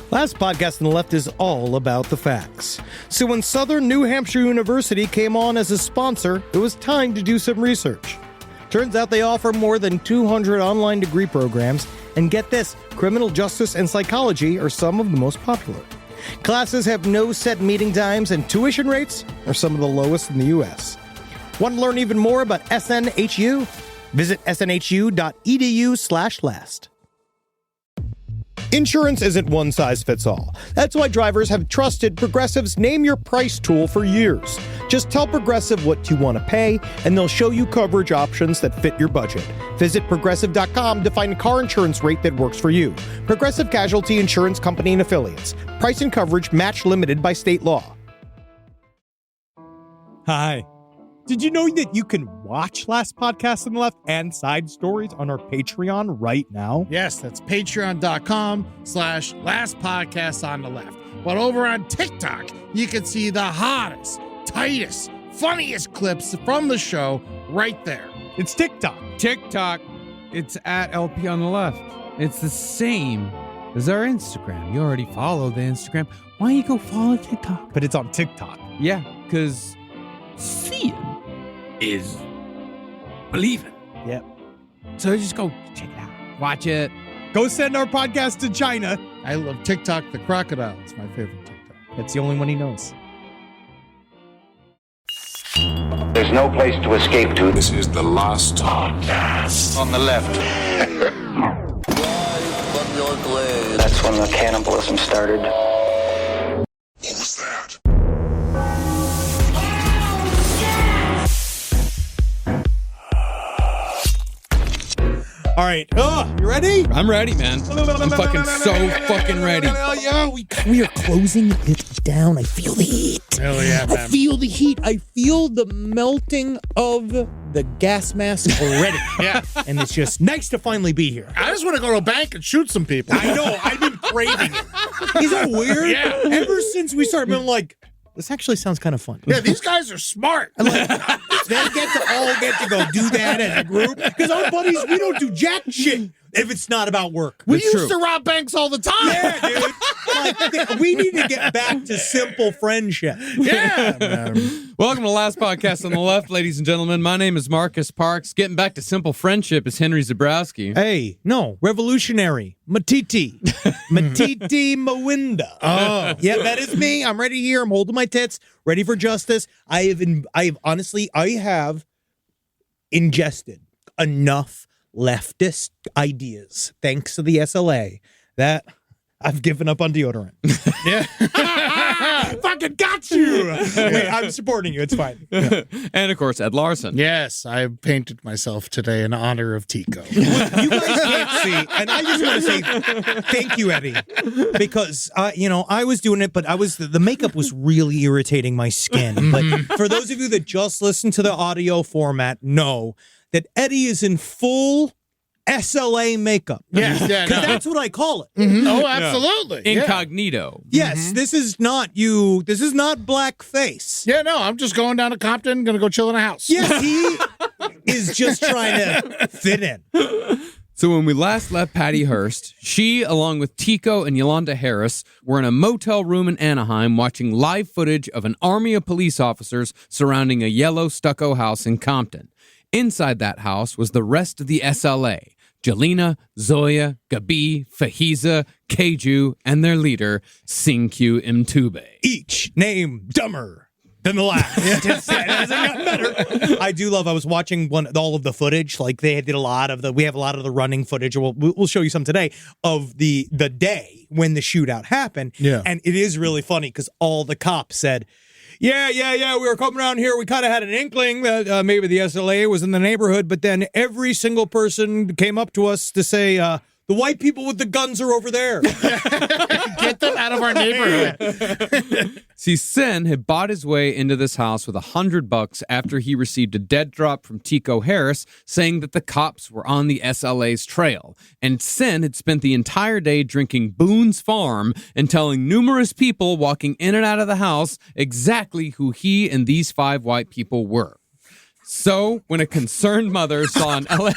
Last podcast on the left is all about the facts. So when Southern New Hampshire University came on as a sponsor, it was time to do some research. Turns out they offer more than 200 online degree programs, and get this, criminal justice and psychology are some of the most popular. Classes have no set meeting times, and tuition rates are some of the lowest in the U.S. Want to learn even more about SNHU? Visit snhu.edu/last. Insurance isn't one size fits all. That's why drivers have trusted Progressive's Name Your Price tool for years. Just tell Progressive what you want to pay, and they'll show you coverage options that fit your budget. Visit Progressive.com to find a car insurance rate that works for you. Progressive Casualty Insurance Company and Affiliates. Price and coverage match limited by state law. Hi. Did you know that you can watch Last Podcast on the Left and side stories on our Patreon right now? Yes, that's patreon.com/Last Podcast on the Left. But over on TikTok, you can see the hottest, tightest, funniest clips from the show right there. It's TikTok. It's at LP on the Left. It's the same as our Instagram. You already follow the Instagram. Why don't you go follow TikTok? But it's on TikTok. Yeah, because seeing is believing. Yep. So just go check it out. Watch it. Go send our podcast to China. I love TikTok the crocodile. It's my favorite TikTok. That's the only one he knows. There's no place to escape to. This is the Last Podcast On the Left. That's when the cannibalism started. What was that? All right. You ready? I'm ready, man. I'm fucking so fucking ready. Yeah, we are closing it down. I feel the heat. Hell yeah, man. I feel the heat. I feel the melting of the gas mask already. Yeah. And it's just nice to finally be here. I just want to go to a bank and shoot some people. I know. I've been craving it. Is that weird? Yeah. Ever since we started being like, this actually sounds kind of fun. Yeah, these guys are smart. Like, they get to go do that as a group. Because our buddies, we don't do jack shit if it's not about work. We used to rob banks all the time. Yeah, dude. Like, we need to get back to simple friendship. Yeah, man. Welcome to Last Podcast on the Left, ladies and gentlemen. My name is Marcus Parks. Getting back to simple friendship is Henry Zabrowski. Hey, no, revolutionary. Matiti. Matiti Mawinda. Oh. Yeah, that is me. I'm ready here. I'm holding my tits, ready for justice. I have ingested enough leftist ideas, thanks to the SLA, that I've given up on deodorant. Yeah. Fucking got you. Wait, I'm supporting you. It's fine. Yeah. And, of course, Ed Larson. Yes, I painted myself today in honor of Tico. You guys can't see, and I just want to say thank you, Eddie, because I was doing it, but the makeup was really irritating my skin. But for those of you that just listen to the audio format, know that Eddie is in full SLA makeup. Yes, yeah, Because no. that's what I call it. Mm-hmm. Oh, absolutely. Yeah. Incognito. Yes, this is not you. This is not blackface. Yeah, no, I'm just going down to Compton, going to go chill in a house. Yes, he is just trying to fit in. So when we last left Patty Hearst, she, along with Tico and Yolanda Harris, were in a motel room in Anaheim watching live footage of an army of police officers surrounding a yellow stucco house in Compton. Inside that house was the rest of the SLA, Jelena, Zoya, Gabi, Fahiza, Keiju, and their leader, Singkyu Mtube. Each name dumber than the last. It hasn't gotten better. I do love, I was watching all of the footage, like they did we have a lot of the running footage, we'll show you some today, of the day when the shootout happened. Yeah. And it is really funny because all the cops said, yeah, we were coming around here. We kind of had an inkling that maybe the SLA was in the neighborhood, but then every single person came up to us to say, the white people with the guns are over there. Get them out of our neighborhood. See, Sen had bought his way into this house with $100 after he received a dead drop from Tico Harris saying that the cops were on the SLA's trail. And Sen had spent the entire day drinking Boone's Farm and telling numerous people walking in and out of the house exactly who he and these 5 white people were. So, when a concerned mother saw an LA...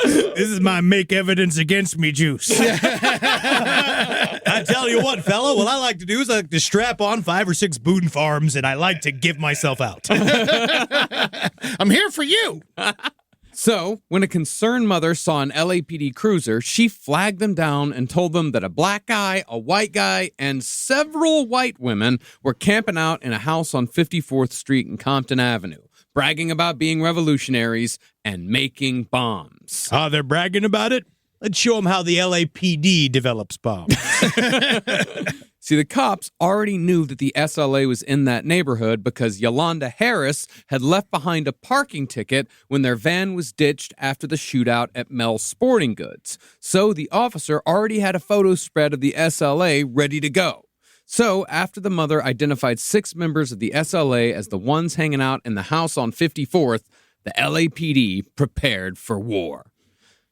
This is my make evidence against me juice. I tell you what, fella, what I like to do is I like to strap on 5 or 6 Boone farms, and I like to give myself out. I'm here for you. So, when a concerned mother saw an LAPD cruiser, she flagged them down and told them that a black guy, a white guy, and several white women were camping out in a house on 54th Street and Compton Avenue, bragging about being revolutionaries and making bombs. Oh, they're bragging about it? Let's show them how the LAPD develops bombs. See, the cops already knew that the SLA was in that neighborhood because Yolanda Harris had left behind a parking ticket when their van was ditched after the shootout at Mel's Sporting Goods. So the officer already had a photo spread of the SLA ready to go. So after the mother identified 6 members of the SLA as the ones hanging out in the house on 54th, the LAPD prepared for war.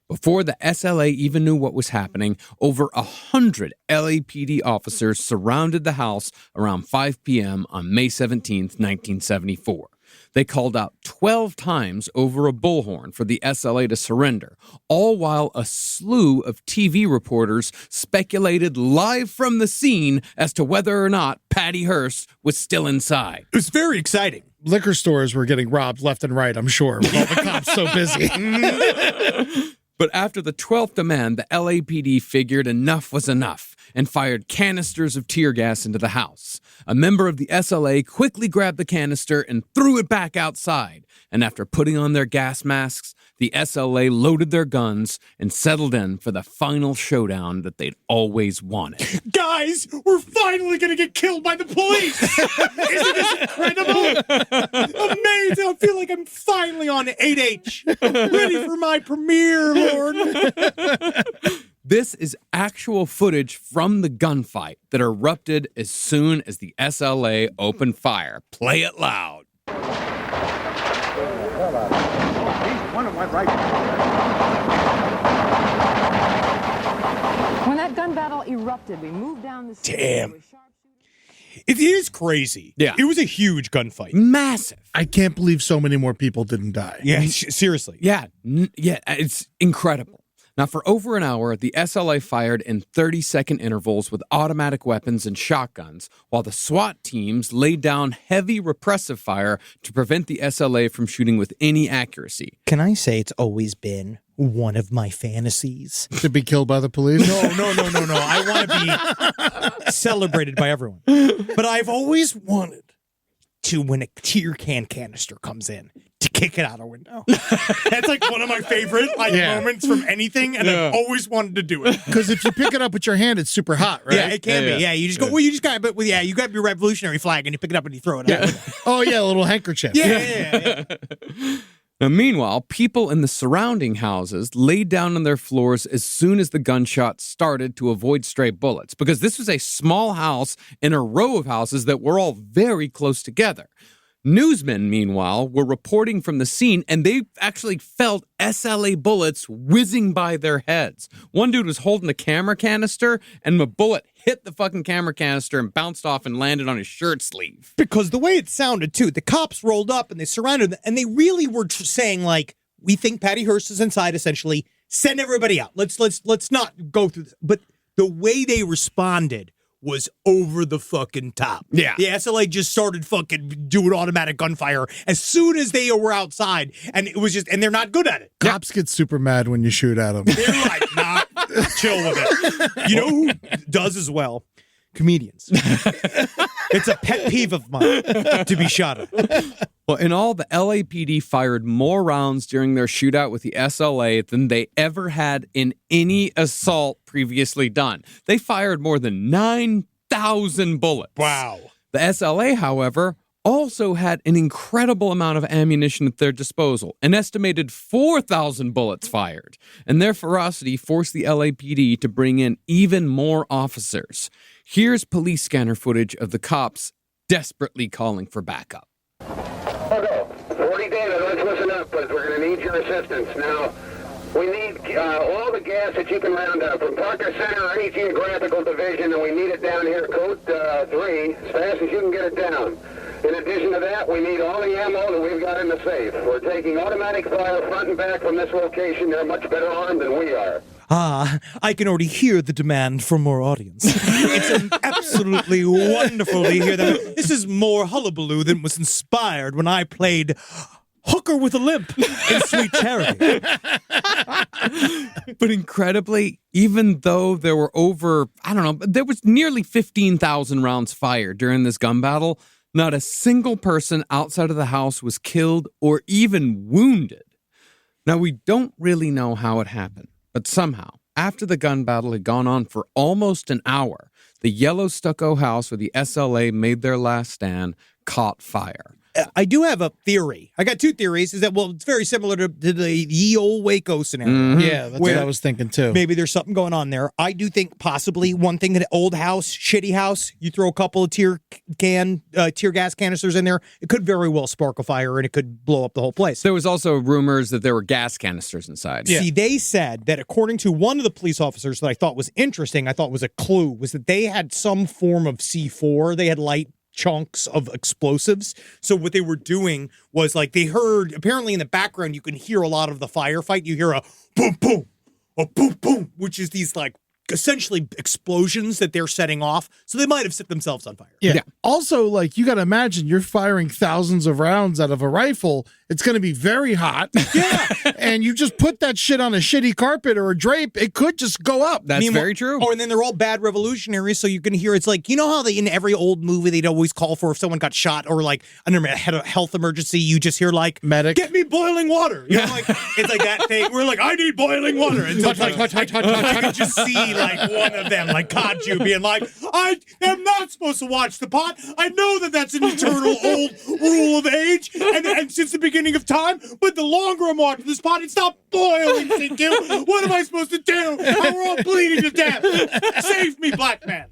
Before the SLA even knew what was happening, over 100 LAPD officers surrounded the house around 5 p.m. on May 17, 1974. They called out 12 times over a bullhorn for the SLA to surrender, all while a slew of TV reporters speculated live from the scene as to whether or not Patty Hearst was still inside. It was very exciting. Liquor stores were getting robbed left and right, I'm sure, with all the cops so busy. But after the 12th demand, the LAPD figured enough was enough and fired canisters of tear gas into the house. A member of the SLA quickly grabbed the canister and threw it back outside. And after putting on their gas masks, the SLA loaded their guns and settled in for the final showdown that they'd always wanted. Guys, we're finally going to get killed by the police. Isn't this incredible? Amazing. I feel like I'm finally on 8H. Ready for my premiere, Lord. This is actual footage from the gunfight that erupted as soon as the SLA opened fire. Play it loud. When that gun battle erupted, we moved down the street. Damn. It is crazy. Yeah. It was a huge gunfight. Massive. I can't believe so many more people didn't die. Yeah, seriously. Yeah, it's incredible. Now, for over an hour, the SLA fired in 30-second intervals with automatic weapons and shotguns, while the SWAT teams laid down heavy repressive fire to prevent the SLA from shooting with any accuracy. Can I say it's always been one of my fantasies? To be killed by the police? No. I want to be celebrated by everyone. But I've always wanted to, when a tear canister comes in, to kick it out a window. That's like one of my favorite moments from anything, and I've always wanted to do it. Because if you pick it up with your hand, it's super hot, right? Yeah, it can be. Yeah, you just go. Well, you just got. But you grab your revolutionary flag and you pick it up and you throw it out. Oh, yeah, a little handkerchief. Yeah. Now, meanwhile, people in the surrounding houses laid down on their floors as soon as the gunshots started to avoid stray bullets, because this was a small house in a row of houses that were all very close together. Newsmen, meanwhile, were reporting from the scene, and they actually felt SLA bullets whizzing by their heads. One dude was holding a camera canister, and the bullet hit the fucking camera canister and bounced off and landed on his shirt sleeve. Because the way it sounded, too, the cops rolled up and they surrounded them, and they really were saying, like, we think Patty Hearst is inside, essentially. Send everybody out. Let's not go through this. But the way they responded was over the fucking top. Yeah. The SLA just started fucking doing automatic gunfire as soon as they were outside, and it was just, and they're not good at it. Cops get super mad when you shoot at them. They're like, nah, chill with it. You know who does as well? Comedians. It's a pet peeve of mine to be shot at. Well, in all, the LAPD fired more rounds during their shootout with the SLA than they ever had in any assault previously done. They fired more than 9,000 bullets. Wow. The SLA, however, also had an incredible amount of ammunition at their disposal, an estimated 4,000 bullets fired, and their ferocity forced the LAPD to bring in even more officers. Here's police scanner footage of the cops desperately calling for backup. 40 David, let's listen up, because we're going to need your assistance. Now, we need all the gas that you can round up from Parker Center or any geographical division, and we need it down here, Code 3, as fast as you can get it down. In addition to to that, we need all the ammo that we've got in the safe. We're taking automatic fire front and back from this location. They're much better armed than we are. I can already hear the demand for more audience. It's absolutely wonderful to hear that. This is more hullabaloo than was inspired when I played Hooker with a Limp in Sweet Charity. But incredibly, even though there were there was nearly 15,000 rounds fired during this gun battle, not a single person outside of the house was killed or even wounded. Now, we don't really know how it happened, but somehow, after the gun battle had gone on for almost an hour, the yellow stucco house where the SLA made their last stand caught fire. I do have a theory. I got two theories. Is that, well, it's very similar to the ye old Waco scenario. Mm-hmm. Yeah, that's what I was thinking too. Maybe there's something going on there. I do think possibly one thing, that old house, shitty house, you throw a couple of tear gas canisters in there, it could very well spark a fire and it could blow up the whole place. There was also rumors that there were gas canisters inside. Yeah. See, they said that according to one of the police officers that I thought was interesting, I thought was a clue, was that they had some form of C4. They had light chunks of explosives. So what they were doing was, like, they heard, apparently in the background, you can hear a lot of the firefight. You hear a boom, boom, a boom, boom, which is these, like, essentially explosions that they're setting off. So they might have set themselves on fire. Yeah. Also, like, you got to imagine you're firing thousands of rounds out of a rifle. It's going to be very hot. Yeah. And you just put that shit on a shitty carpet or a drape, it could just go up. That's very true. Oh, and then they're all bad revolutionaries, so you can hear, it's like, you know how in every old movie they'd always call for if someone got shot or, like, had a health emergency, you just hear, like, medic, get me boiling water. You know, like, it's like that thing. We're like, I need boiling water. And so you can just see, like, one of them, like Kaju, being like, I am not supposed to watch the pot. I know that that's an eternal old rule of age, and since the beginning of time, but the longer I'm watching this pot, it's not boiling, Tinku. What am I supposed to do? We're all bleeding to death. Save me, black man.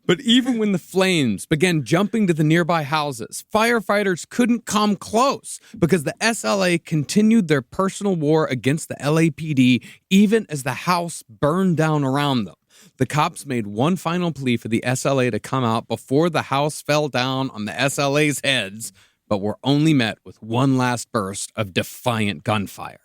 But even when the flames began jumping to the nearby houses, firefighters couldn't come close because the SLA continued their personal war against the LAPD even as the house burned down around them. The cops made one final plea for the SLA to come out before the house fell down on the SLA's heads, but were only met with one last burst of defiant gunfire.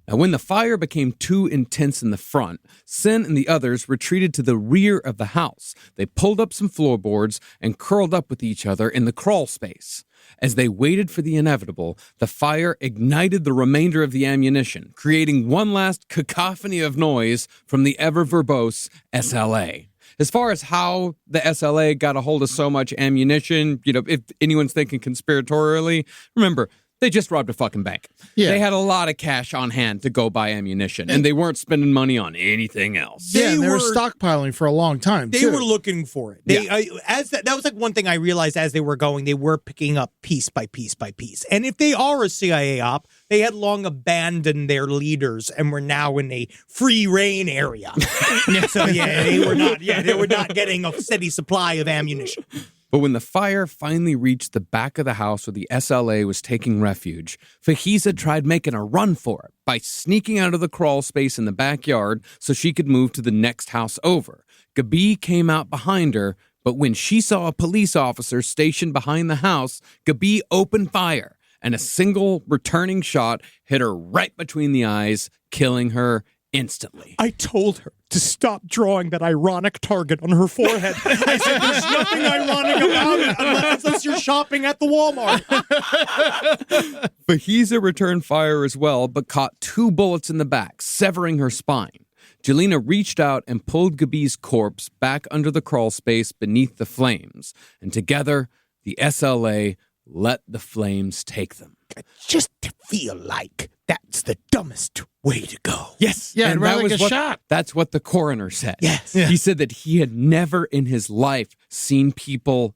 Now, when the fire became too intense in the front, Sin and the others retreated to the rear of the house. They pulled up some floorboards and curled up with each other in the crawl space. As they waited for the inevitable, the fire ignited the remainder of the ammunition, creating one last cacophony of noise from the ever-verbose SLA. As far as how the SLA got a hold of so much ammunition, if anyone's thinking conspiratorially, remember, they just robbed a fucking bank. Yeah. They had a lot of cash on hand to go buy ammunition, and they weren't spending money on anything else. They were stockpiling for a long time, They too. were looking for it. That was like one thing I realized as they were going, they were picking up piece by piece by piece. And if they are a CIA op, they had long abandoned their leaders and were now in a free reign area. So they were not getting a steady supply of ammunition. But when the fire finally reached the back of the house where the SLA was taking refuge, Fajiza tried making a run for it by sneaking out of the crawl space in the backyard so she could move to the next house over. Gabi came out behind her, but when she saw a police officer stationed behind the house, Gabi opened fire, and a single returning shot hit her right between the eyes, killing her instantly. I told her to stop drawing that ironic target on her forehead. I said, there's nothing ironic about it unless you're shopping at the Walmart. Fajiza returned fire as well, but caught 2 bullets in the back, severing her spine. Jelena reached out and pulled Gabi's corpse back under the crawl space beneath the flames, and together, the SLA let the flames take them. Just to feel like that's the dumbest way to go. Yes. Yeah, and rather that like was a what, shot. That's what the coroner said. Yes. Yeah. He said that he had never in his life seen people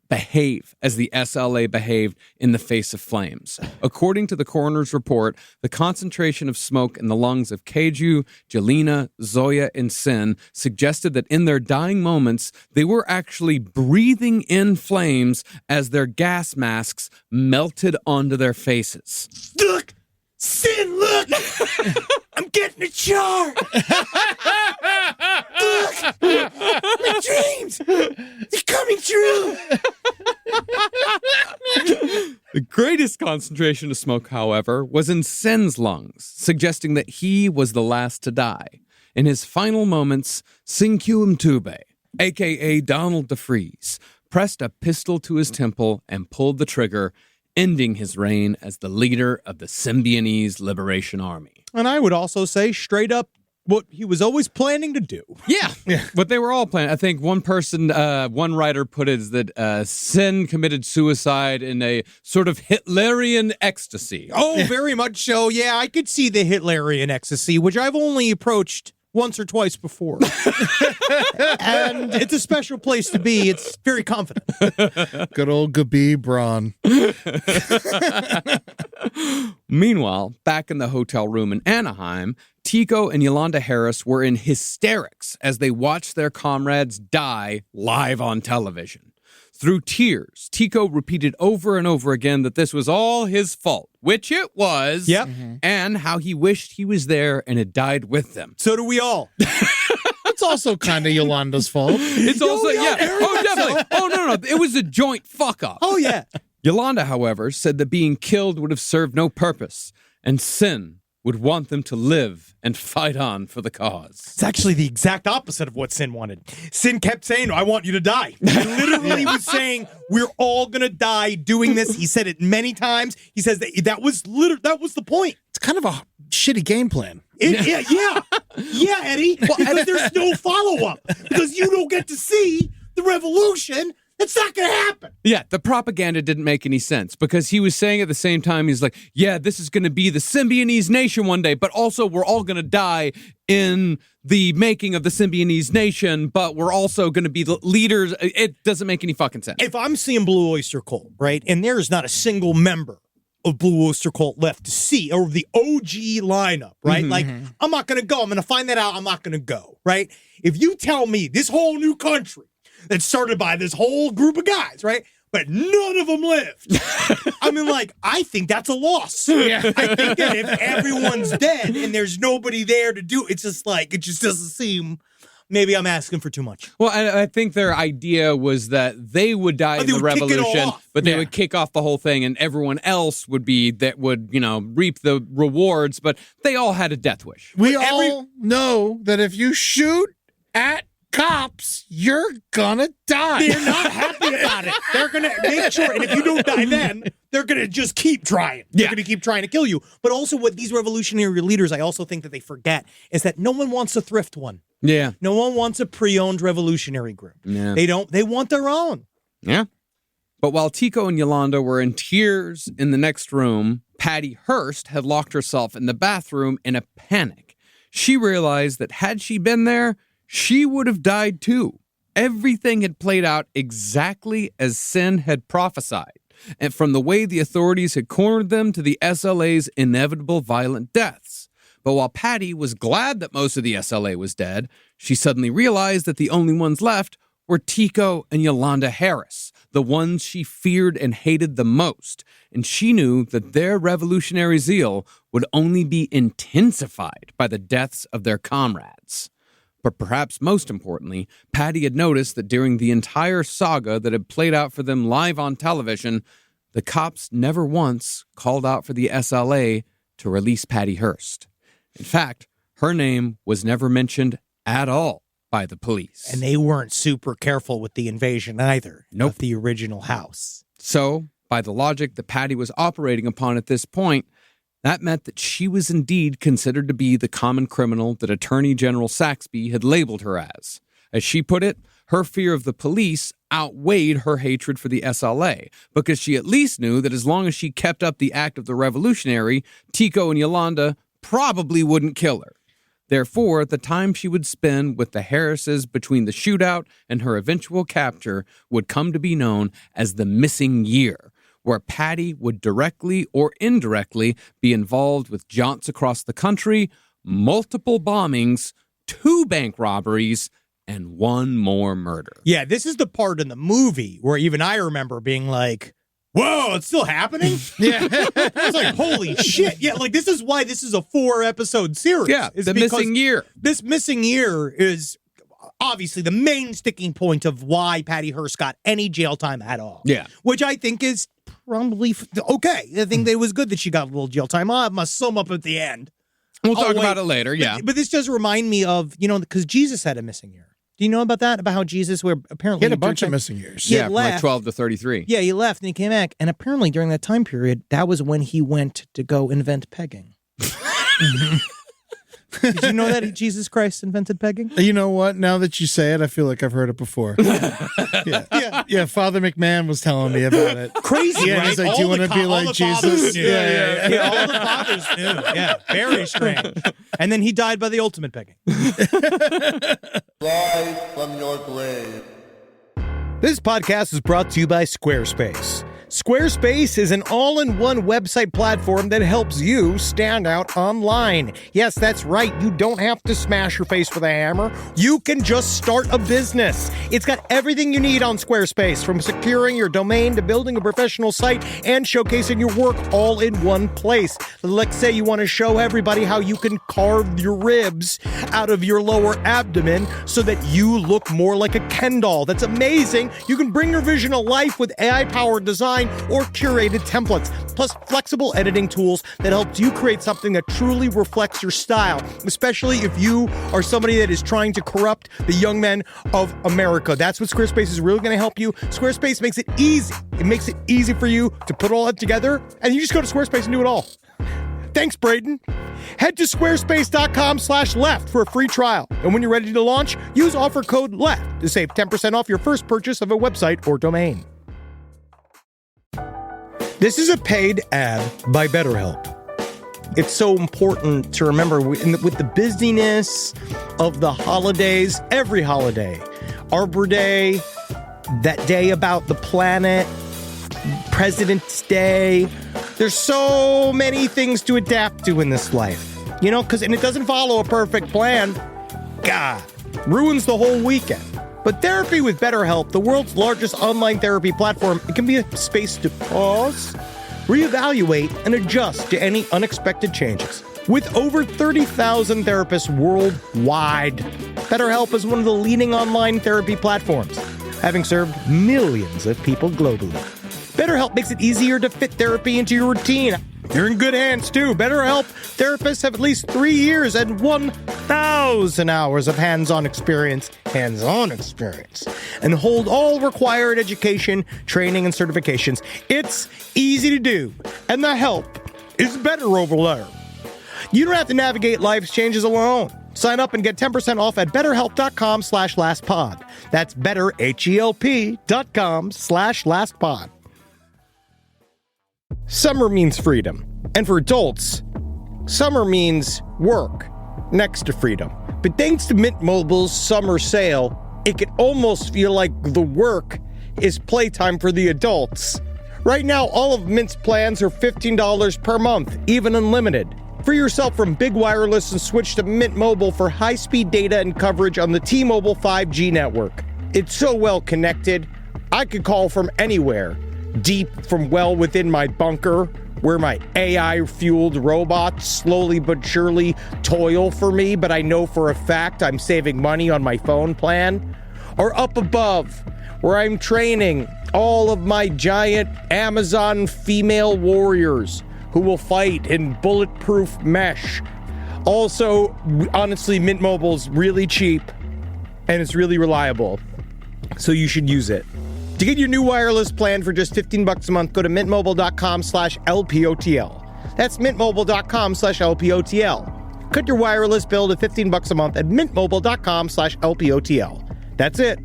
behave as the SLA behaved in the face of flames. According to the coroner's report, the concentration of smoke in the lungs of Keiju, Jelena, Zoya, and Sin suggested that in their dying moments, they were actually breathing in flames as their gas masks melted onto their faces. Look! Sin, look! I'm getting a char! Look! My dreams! They're coming true! concentration of smoke, however, was in Sin's lungs, suggesting that he was the last to die. In his final moments, Sinkyum Tube, a.k.a. Donald DeFreeze, pressed a pistol to his temple and pulled the trigger, ending his reign as the leader of the Symbionese Liberation Army. And I would also say straight up what he was always planning to do. Yeah, but they were all planning. I think one writer put it as that Sin committed suicide in a sort of Hitlerian ecstasy. Oh, very much so. Yeah, I could see the Hitlerian ecstasy, which I've only approached once or twice before. And it's a special place to be. It's very confident. Good old Gabi Braun. Meanwhile, back in the hotel room in Anaheim, Tico and Yolanda Harris were in hysterics as they watched their comrades die live on television. Through tears, Tico repeated over and over again that this was all his fault, which it was, and how he wished he was there and had died with them. So do we all. It's also kind of Yolanda's fault. It's also, definitely. Oh, no. It was a joint fuck-up. Oh, yeah. Yolanda, however, said that being killed would have served no purpose, and Sin would want them to live and fight on for the cause. It's actually the exact opposite of what Sin wanted. Sin kept saying, I want you to die. He literally was saying, we're all going to die doing this. He said it many times. He says that was the point. It's kind of a shitty game plan. Yeah, Eddie. Because there's no follow-up. Because you don't get to see the revolution. It's not going to happen. Yeah, the propaganda didn't make any sense because he was saying at the same time, he's like, yeah, this is going to be the Symbionese nation one day, but also we're all going to die in the making of the Symbionese nation, but we're also going to be the leaders. It doesn't make any fucking sense. If I'm seeing Blue Oyster Cult, right, and there is not a single member of Blue Oyster Cult left to see, or the OG lineup, right? Like, I'm not going to go. I'm going to find that out. I'm not going to go, right? If you tell me this whole new country that's started by this whole group of guys, right? But none of them lived. I mean, like, I think that's a loss. Yeah. I think that if everyone's dead and there's nobody there to do it just doesn't seem, maybe I'm asking for too much. Well, I think their idea was that they would die in the revolution, but they would kick off the whole thing and everyone else would reap the rewards, but they all had a death wish. We all know that if you shoot at cops, you're gonna die. They're not happy about it. They're gonna make sure, and if you don't die then, they're gonna just keep trying. They're gonna keep trying to kill you. But also what these revolutionary leaders, I also think that they forget, is that no one wants a thrift one. Yeah. No one wants a pre-owned revolutionary group. Yeah. They want their own. Yeah. But while Tico and Yolanda were in tears in the next room, Patty Hearst had locked herself in the bathroom in a panic. She realized that had she been there, she would have died too. Everything had played out exactly as Sin had prophesied, and from the way the authorities had cornered them to the SLA's inevitable violent deaths. But while Patty was glad that most of the SLA was dead, she suddenly realized that the only ones left were Tico and Yolanda Harris, the ones she feared and hated the most, and she knew that their revolutionary zeal would only be intensified by the deaths of their comrades. But perhaps most importantly, Patty had noticed that during the entire saga that had played out for them live on television, the cops never once called out for the SLA to release Patty Hearst. In fact, her name was never mentioned at all by the police. And they weren't super careful with the invasion either of the original house. So, by the logic that Patty was operating upon at this point, that meant that she was indeed considered to be the common criminal that Attorney General Saxby had labeled her as. As she put it, her fear of the police outweighed her hatred for the SLA, because she at least knew that as long as she kept up the act of the revolutionary, Tico and Yolanda probably wouldn't kill her. Therefore, the time she would spend with the Harrises between the shootout and her eventual capture would come to be known as the missing year, where Patty would directly or indirectly be involved with jaunts across the country, multiple bombings, 2 bank robberies, and 1 more murder. Yeah, this is the part in the movie where even I remember being like, whoa, it's still happening? Yeah. It's like, holy shit. Yeah, like this is why this is a 4-episode series. Yeah, the missing year. This missing year is obviously the main sticking point of why Patty Hearst got any jail time at all. Yeah. Which I think is probably okay. I think that it was good that she got a little jail time. I must sum up at the end. We'll talk about it later, yeah. But this does remind me of, because Jesus had a missing year. Do you know about that? About how Jesus, where apparently He had a bunch of missing years. He Yeah, from like left. 12 to 33. Yeah, he left and he came back. And apparently during that time period, that was when he went to go invent pegging. Did you know that Jesus Christ invented pegging? You know what? Now that you say it, I feel like I've heard it before. Yeah. Father McMahon was telling me about it. Crazy, Yeah, right? he's like, do you want to be like Jesus? Yeah, all the fathers knew. Yeah, very strange. And then he died by the ultimate pegging. Rise from your grave. This podcast is brought to you by Squarespace. Squarespace is an all-in-one website platform that helps you stand out online. Yes, that's right. You don't have to smash your face with a hammer. You can just start a business. It's got everything you need on Squarespace, from securing your domain to building a professional site and showcasing your work all in one place. Let's say you want to show everybody how you can carve your ribs out of your lower abdomen so that you look more like a Ken doll. That's amazing. You can bring your vision to life with AI-powered design or curated templates, plus flexible editing tools that helps you create something that truly reflects your style, especially if you are somebody that is trying to corrupt the young men of America. That's what Squarespace is really going to help you. Squarespace makes it easy. It makes it easy for you to put all that together, and you just go to Squarespace and do it all. Thanks, Braden. Head to squarespace.com/left for a free trial. And when you're ready to launch, use offer code LEFT to save 10% off your first purchase of a website or domain. This is a paid ad by BetterHelp. It's so important to remember with the busyness of the holidays, every holiday, Arbor Day, that day about the planet, President's Day. There's so many things to adapt to in this life, and it doesn't follow a perfect plan. God, ruins the whole weekend. But therapy with BetterHelp, the world's largest online therapy platform, it can be a space to pause, reevaluate, and adjust to any unexpected changes. With over 30,000 therapists worldwide, BetterHelp is one of the leading online therapy platforms, having served millions of people globally. BetterHelp makes it easier to fit therapy into your routine. You're in good hands, too. BetterHelp therapists have at least 3 years and 1,000 hours of hands-on experience, and hold all required education, training, and certifications. It's easy to do, and the help is better over there. You don't have to navigate life's changes alone. Sign up and get 10% off at betterhelp.com/lastpod. That's betterhelp.com/lastpod. Summer means freedom. And for adults, summer means work next to freedom. But thanks to Mint Mobile's summer sale, it can almost feel like the work is playtime for the adults. Right now, all of Mint's plans are $15 per month, even unlimited. Free yourself from big wireless and switch to Mint Mobile for high-speed data and coverage on the T-Mobile 5G network. It's so well connected, I could call from anywhere. Deep from well within my bunker, where my AI-fueled robots slowly but surely toil for me, but I know for a fact I'm saving money on my phone plan. Or up above, where I'm training all of my giant Amazon female warriors who will fight in bulletproof mesh. Also, honestly, Mint Mobile's really cheap, and it's really reliable, so you should use it. To get your new wireless plan for just $15 a month, go to mintmobile.com/LPOTL. That's mintmobile.com/LPOTL. Cut your wireless bill to $15 a month at mintmobile.com/LPOTL. That's it.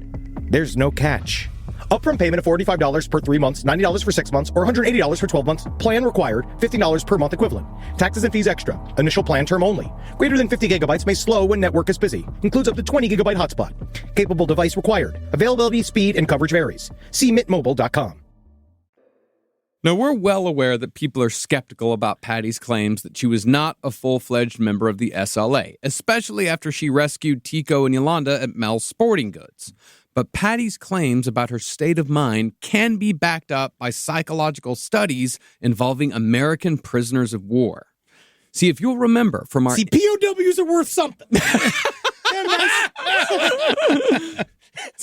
There's no catch. Upfront payment of $45 per 3 months, $90 for 6 months, or $180 for 12 months. Plan required, $15 per month equivalent. Taxes and fees extra. Initial plan term only. Greater than 50 gigabytes may slow when network is busy. Includes up to 20 gigabyte hotspot. Capable device required. Availability, speed, and coverage varies. See mintmobile.com. Now, we're well aware that people are skeptical about Patty's claims that she was not a full-fledged member of the SLA, especially after she rescued Tico and Yolanda at Mel's Sporting Goods. But Patty's claims about her state of mind can be backed up by psychological studies involving American prisoners of war. See, if you'll remember from our... See, POWs are worth something.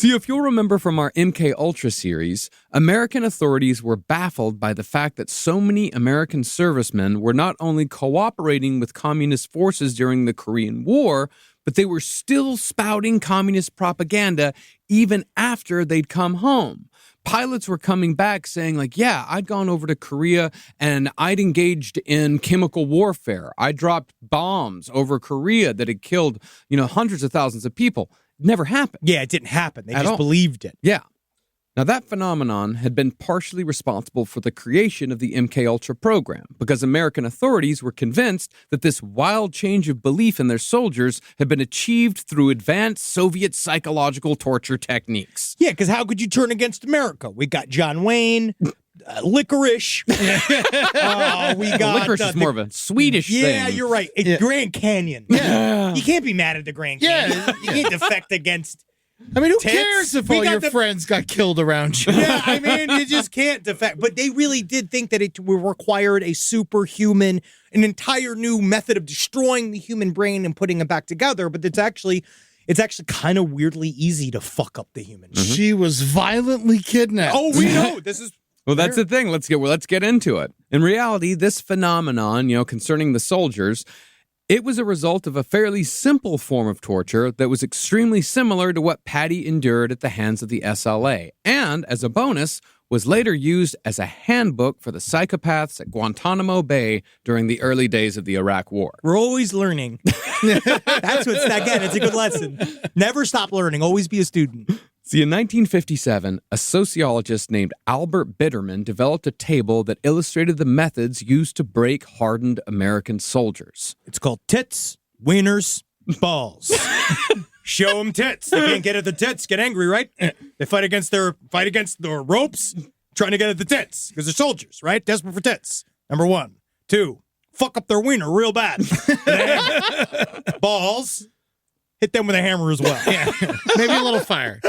See, if you'll remember from our MK Ultra series, American authorities were baffled by the fact that so many American servicemen were not only cooperating with communist forces during the Korean War, but they were still spouting communist propaganda even after they'd come home. Pilots were coming back saying, like, yeah, I'd gone over to Korea and I'd engaged in chemical warfare. I dropped bombs over Korea that had killed, hundreds of thousands of people. Never happened. Yeah, it didn't happen. They At just all. believed it. Yeah. Now, that phenomenon had been partially responsible for the creation of the MK Ultra program, because American authorities were convinced that this wild change of belief in their soldiers had been achieved through advanced Soviet psychological torture techniques. Yeah, because how could you turn against America? We got John Wayne, licorice. We got Licorice is more of a Swedish thing. Yeah, you're right. It's Grand Canyon. Yeah. You can't be mad at the Grand Canyon. You can't defect against. I mean, who Tits. cares if We all got your the- friends got killed around you? Yeah, I mean, you just can't defect. But they really did think that it required a superhuman, an entire new method of destroying the human brain and putting it back together. But it's actually kind of weirdly easy to fuck up the human. She was violently kidnapped. Oh, we know. This is Well, that's the thing. Let's get into it. In reality, this phenomenon, concerning the soldiers, it was a result of a fairly simple form of torture that was extremely similar to what Patty endured at the hands of the SLA, and, as a bonus, was later used as a handbook for the psychopaths at Guantanamo Bay during the early days of the Iraq War. We're always learning. It's a good lesson. Never stop learning. Always be a student. See, in 1957, a sociologist named Albert Bitterman developed a table that illustrated the methods used to break hardened American soldiers. It's called tits, wieners, balls. Show them tits. They can't get at the tits. Get angry, right? They fight against their ropes, trying to get at the tits because they're soldiers, right? Desperate for tits. Number 1. 2, fuck up their wiener real bad. Balls. Hit them with a hammer as well. Yeah, maybe a little fire.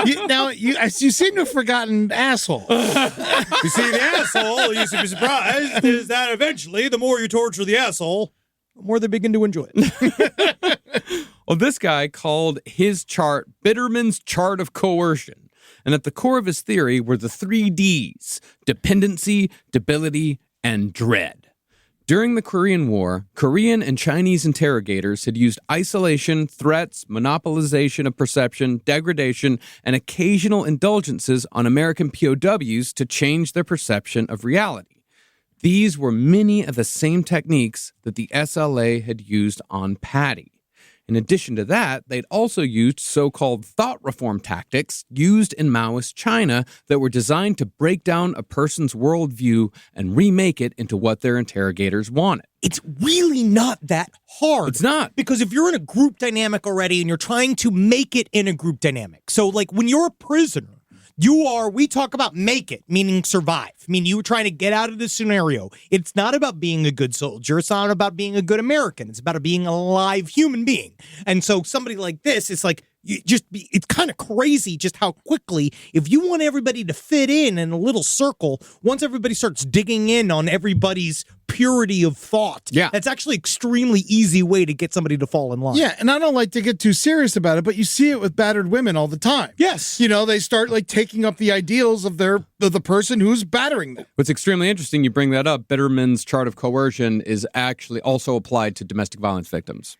You seem to have forgotten asshole. You see, the asshole, you should be surprised, is that eventually, the more you torture the asshole, the more they begin to enjoy it. Well, this guy called his chart Bitterman's Chart of Coercion. And at the core of his theory were the 3 Ds: dependency, debility, and dread. During the Korean War, Korean and Chinese interrogators had used isolation, threats, monopolization of perception, degradation, and occasional indulgences on American POWs to change their perception of reality. These were many of the same techniques that the SLA had used on Patty. In addition to that, they'd also used so-called thought reform tactics used in Maoist China that were designed to break down a person's worldview and remake it into what their interrogators wanted. It's really not that hard. It's not. Because if you're in a group dynamic already and you're trying to make it in a group dynamic, so like when you're a prisoner, we talk about make it, meaning survive. I mean, you were trying to get out of this scenario. It's not about being a good soldier. It's not about being a good American. It's about being a live human being. And so somebody like this, it's like, it's kind of crazy just how quickly, if you want everybody to fit in a little circle, once everybody starts digging in on everybody's purity of thought, that's actually extremely easy way to get somebody to fall in line. Yeah, and I don't like to get too serious about it, but you see it with battered women all the time. Yes. They start like taking up the ideals of the person who's battering them. What's extremely interesting, you bring that up, Bitterman's Chart of Coercion is actually also applied to domestic violence victims.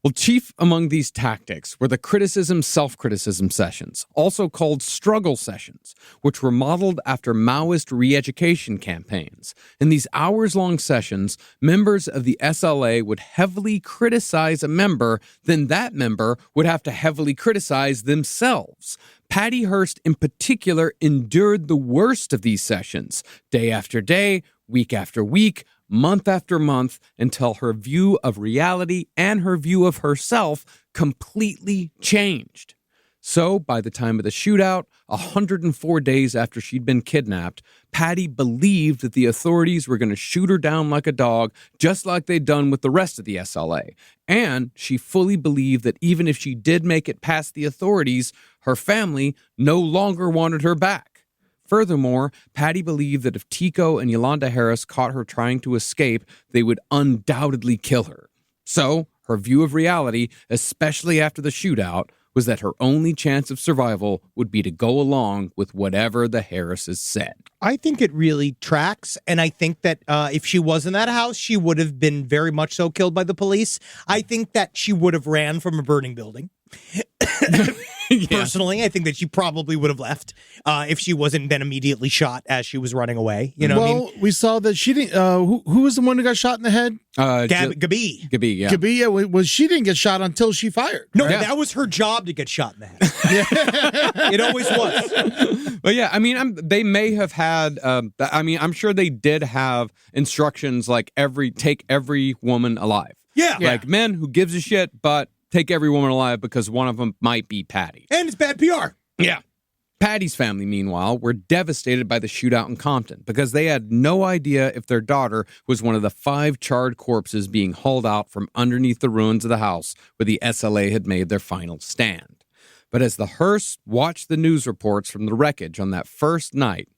Well, chief among these tactics were the criticism-self-criticism sessions, also called struggle sessions, which were modeled after Maoist re-education campaigns. In these hours-long sessions, members of the SLA would heavily criticize a member, then that member would have to heavily criticize themselves. Patty Hearst, in particular, endured the worst of these sessions, day after day, week after week, month after month, until her view of reality and her view of herself completely changed. So, by the time of the shootout, 104 days after she'd been kidnapped, Patty believed that the authorities were going to shoot her down like a dog, just like they'd done with the rest of the SLA. And she fully believed that even if she did make it past the authorities, her family no longer wanted her back. Furthermore, Patty believed that if Tico and Yolanda Harris caught her trying to escape, they would undoubtedly kill her. So, her view of reality, especially after the shootout, was that her only chance of survival would be to go along with whatever the Harrises said. I think it really tracks, and I think that if she was in that house, she would have been very much so killed by the police. I think that she would have ran from a burning building. Personally, I think that she probably would have left if she wasn't then immediately shot as she was running away. You know, well, we saw that she didn't. Who was the one who got shot in the head? Gabi. Gabi, yeah. Gabi, yeah, was she didn't get shot until she fired. No, right? that was her job to get shot in the head. It always was. But yeah, I mean, they may have had, I'm sure they did have instructions like take every woman alive. Yeah. Like, men, who gives a shit, but take every woman alive because one of them might be Patty. And it's bad PR. Yeah. Patty's family, meanwhile, were devastated by the shootout in Compton because they had no idea if their daughter was one of the 5 charred corpses being hauled out from underneath the ruins of the house where the SLA had made their final stand. But as the Hearsts watched the news reports from the wreckage on that first night,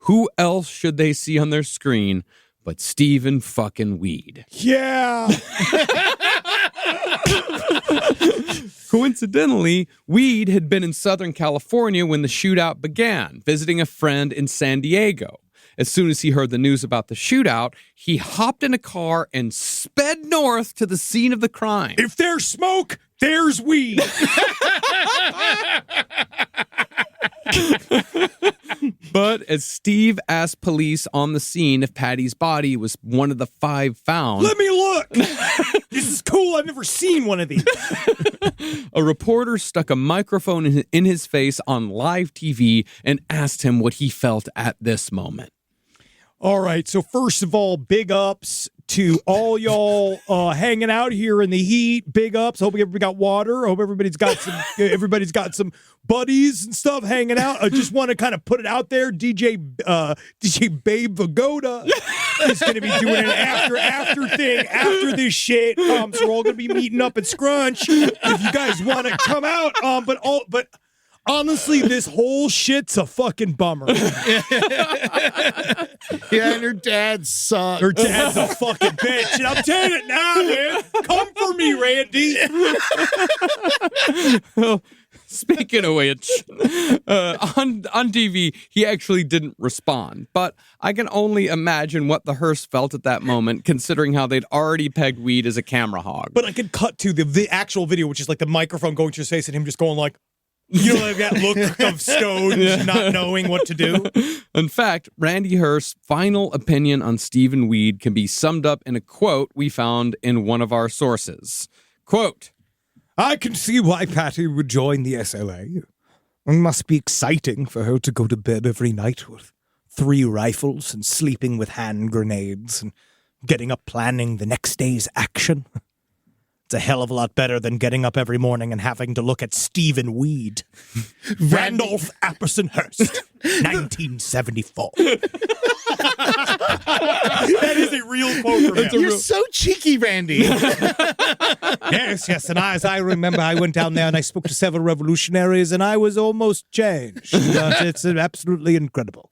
who else should they see on their screen but Stephen fucking Weed? Yeah. Coincidentally, Weed had been in Southern California when the shootout began, visiting a friend in San Diego. As soon as he heard the news about the shootout, he hopped in a car and sped north to the scene of the crime. If there's smoke, there's weed. But as Steve asked police on the scene if Patty's body was one of the 5 found, Let me look. This is cool. I've never seen one of these. a reporter stuck a microphone in his face on live TV and asked him what he felt at this moment. All right. So first of all, big ups to all y'all hanging out here in the heat. Big ups. Hope everybody got water. Hope everybody's got some buddies and stuff hanging out. I just want to kind of put it out there. DJ Babe Vagoda is going to be doing an after thing after this shit. So we're all going to be meeting up at Scrunch if you guys want to come out. But honestly, this whole shit's a fucking bummer. Yeah, and her dad sucks. Her dad's a fucking bitch, and I'm telling it now, man. Come for me, Randy. Well, speaking of which, on TV, he actually didn't respond. But I can only imagine what the Hearst felt at that moment, considering how they'd already pegged Weed as a camera hog. But I could cut to the actual video, which is like the microphone going to his face and him just going like, you know, like that look of stone, not knowing what to do. In fact, Randy Hearst's final opinion on Stephen Weed can be summed up in a quote we found in one of our sources. Quote, I can see why Patty would join the SLA. It must be exciting for her to go to bed every night with 3 rifles and sleeping with hand grenades and getting up planning the next day's action. It's a hell of a lot better than getting up every morning and having to look at Stephen Weed. Randolph Apperson Hearst, 1974. That is a real quote from him. You're so cheeky, Randy. Yes, and as I remember, I went down there and I spoke to several revolutionaries and I was almost changed. It's absolutely incredible.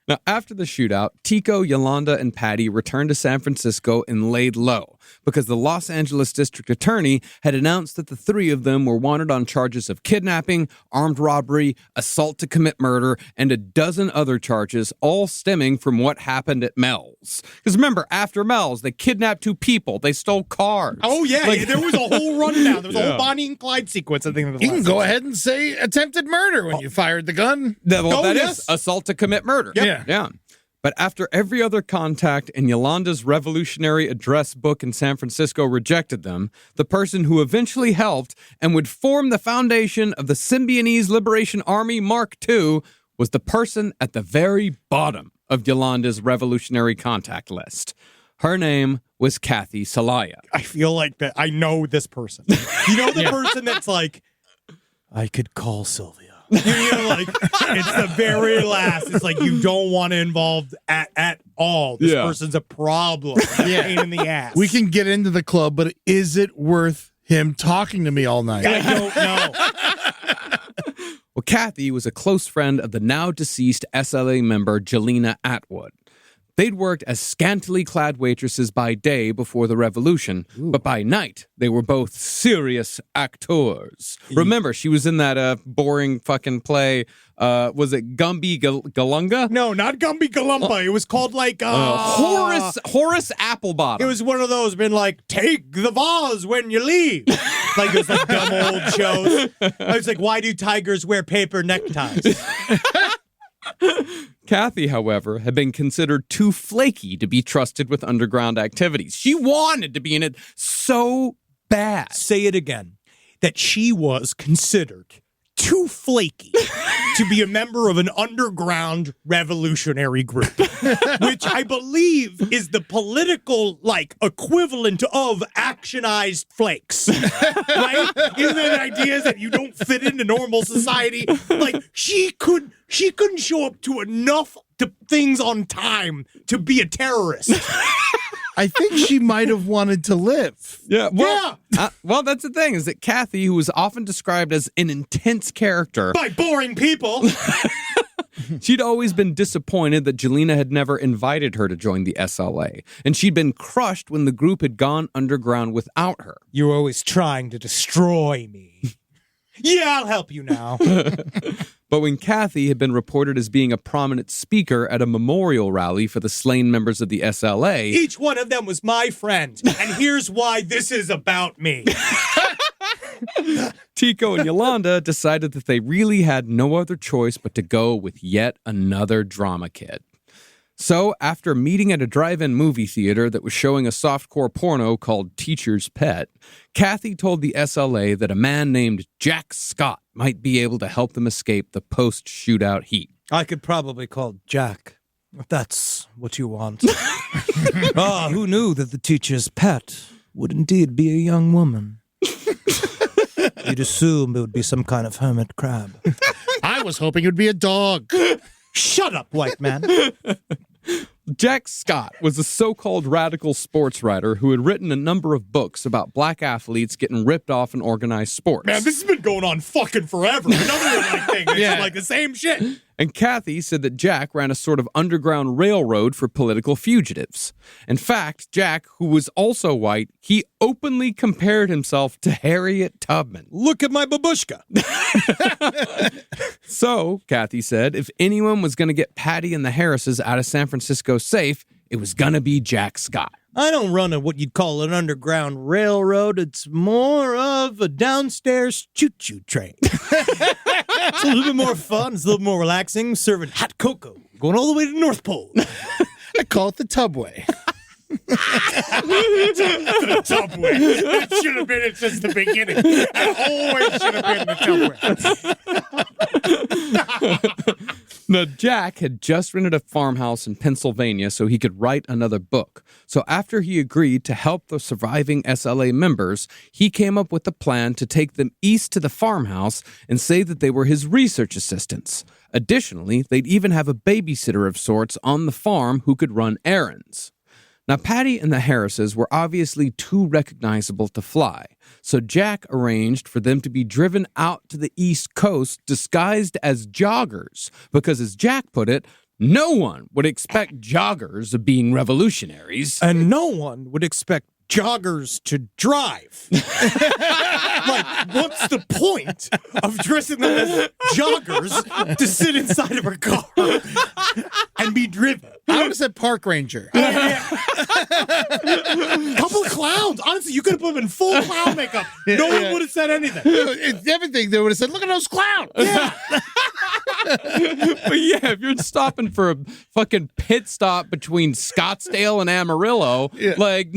Now, after the shootout, Tico, Yolanda, and Patty returned to San Francisco and laid low because the Los Angeles District Attorney had announced that the 3 of them were wanted on charges of kidnapping, armed robbery, assault to commit murder, and a dozen other charges, all stemming from what happened at Mel's. Because remember, after Mel's, they kidnapped 2 people. They stole cars. Oh, yeah. There was a whole rundown. There was a whole Bonnie and Clyde sequence. I think You can go ahead and say attempted murder when you fired the gun. That yes. is assault to commit murder. Yep. Yeah. But after every other contact and Yolanda's revolutionary address book in San Francisco rejected them, the person who eventually helped and would form the foundation of the Symbionese Liberation Army Mark II was the person at the very bottom of Yolanda's revolutionary contact list. Her name was Kathy Salaya. I feel like that I know this person. You know the person that's like, I could call Sylvia. You know, like, it's the very last. It's like you don't want to involve at all. This person's a problem. Pain in the ass. We can get into the club, but is it worth him talking to me all night? I don't know. Well, Kathy was a close friend of the now deceased SLA member Jelena Atwood. They'd worked as scantily clad waitresses by day before the revolution, but by night, they were both serious actors. Remember, she was in that boring fucking play, was it Gumby Galunga? No, not Gumby Galumpa. It was called like Horace Applebottom. It was one of those been like, take the vase when you leave. Like it was like dumb old shows. I was like, why do tigers wear paper neckties? Kathy, however, had been considered too flaky to be trusted with underground activities. She wanted to be in it so bad. Say it again. That she was considered too flaky to be a member of an underground revolutionary group, which I believe is the political equivalent of actionized flakes, right? Isn't that ideas that you don't fit into normal society? Like she couldn't show up to enough things on time to be a terrorist. I think she might have wanted to live. Yeah, well, well, that's the thing, is that Kathy, who was often described as an intense character by boring people, she'd always been disappointed that Jelena had never invited her to join the SLA, and she'd been crushed when the group had gone underground without her. You were always trying to destroy me. Yeah, I'll help you now. But when Kathy had been reported as being a prominent speaker at a memorial rally for the slain members of the SLA... Each one of them was my friend, and here's why this is about me. Tico and Yolanda decided that they really had no other choice but to go with yet another drama kid. So, after meeting at a drive-in movie theater that was showing a softcore porno called Teacher's Pet, Kathy told the SLA that a man named Jack Scott might be able to help them escape the post-shootout heat. I could probably call Jack, if that's what you want. Who knew that the teacher's pet would indeed be a young woman? You'd assume it would be some kind of hermit crab. I was hoping it would be a dog. Shut up, white man. Jack Scott was a so-called radical sports writer who had written a number of books about black athletes getting ripped off in organized sports. Man, this has been going on fucking forever. Another thing. It's like the same shit. And Kathy said that Jack ran a sort of underground railroad for political fugitives. In fact, Jack, who was also white, he openly compared himself to Harriet Tubman. Look at my babushka. So, Kathy said, if anyone was going to get Patty and the Harrises out of San Francisco safe, it was going to be Jack Scott. I don't run what you'd call an underground railroad. It's more of a downstairs choo-choo train. It's a little bit more fun. It's a little more relaxing, serving hot cocoa, going all the way to the North Pole. I call it the Tubway. The Tubway. That should have been it since the beginning. It always should have been the Tubway. Now, Jack had just rented a farmhouse in Pennsylvania so he could write another book. So after he agreed to help the surviving SLA members, he came up with a plan to take them east to the farmhouse and say that they were his research assistants. Additionally, they'd even have a babysitter of sorts on the farm who could run errands. Now, Patty and the Harrises were obviously too recognizable to fly, so Jack arranged for them to be driven out to the East Coast disguised as joggers, because as Jack put it, no one would expect joggers of being revolutionaries. And no one would expect joggers to drive. Like, what's the point of dressing them as joggers to sit inside of a car and be driven? I would have said park ranger. Couple of clowns. Honestly, you could have put them in full clown makeup. No one would have said anything. It's everything. They would have said, look at those clowns. Yeah. But yeah, if you're stopping for a fucking pit stop between Scottsdale and Amarillo, like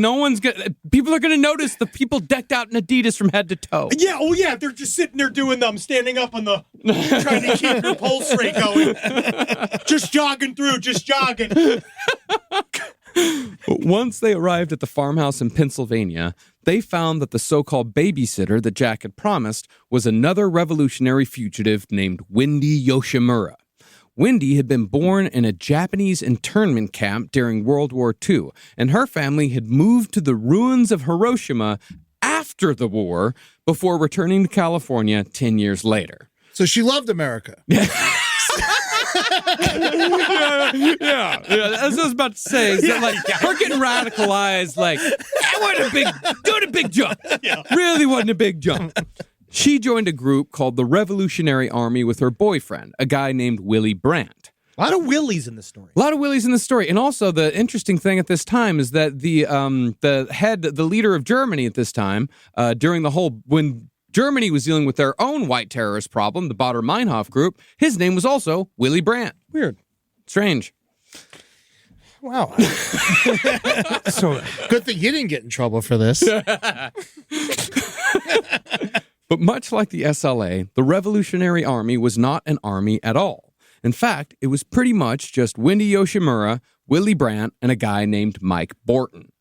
people are gonna notice the people decked out in Adidas from head to toe. Yeah, oh yeah, they're just sitting there doing them, standing up on the, trying to keep their pulse rate going. Just jogging through, just jogging. But once they arrived at the farmhouse in Pennsylvania, they found that the so-called babysitter that Jack had promised was another revolutionary fugitive named Wendy Yoshimura. Wendy had been born in a Japanese internment camp during World War II, and her family had moved to the ruins of Hiroshima after the war before returning to California 10 years later. So she loved America. yeah. That's what I was about to say. Is that, like, her getting radicalized, like, that wasn't a big jump. Really wasn't a big jump. She joined a group called the Revolutionary Army with her boyfriend, a guy named Willy Brandt. A lot of Willies in the story. A lot of Willies in the story. And also the interesting thing at this time is that the leader of Germany at this time, when Germany was dealing with their own white terrorist problem, the Baader-Meinhof group, his name was also Willy Brandt. Weird. Strange. Wow. So good thing he didn't get in trouble for this. But much like the SLA, the Revolutionary Army was not an army at all. In fact, it was pretty much just Wendy Yoshimura, Willy Brandt, and a guy named Mike Borton.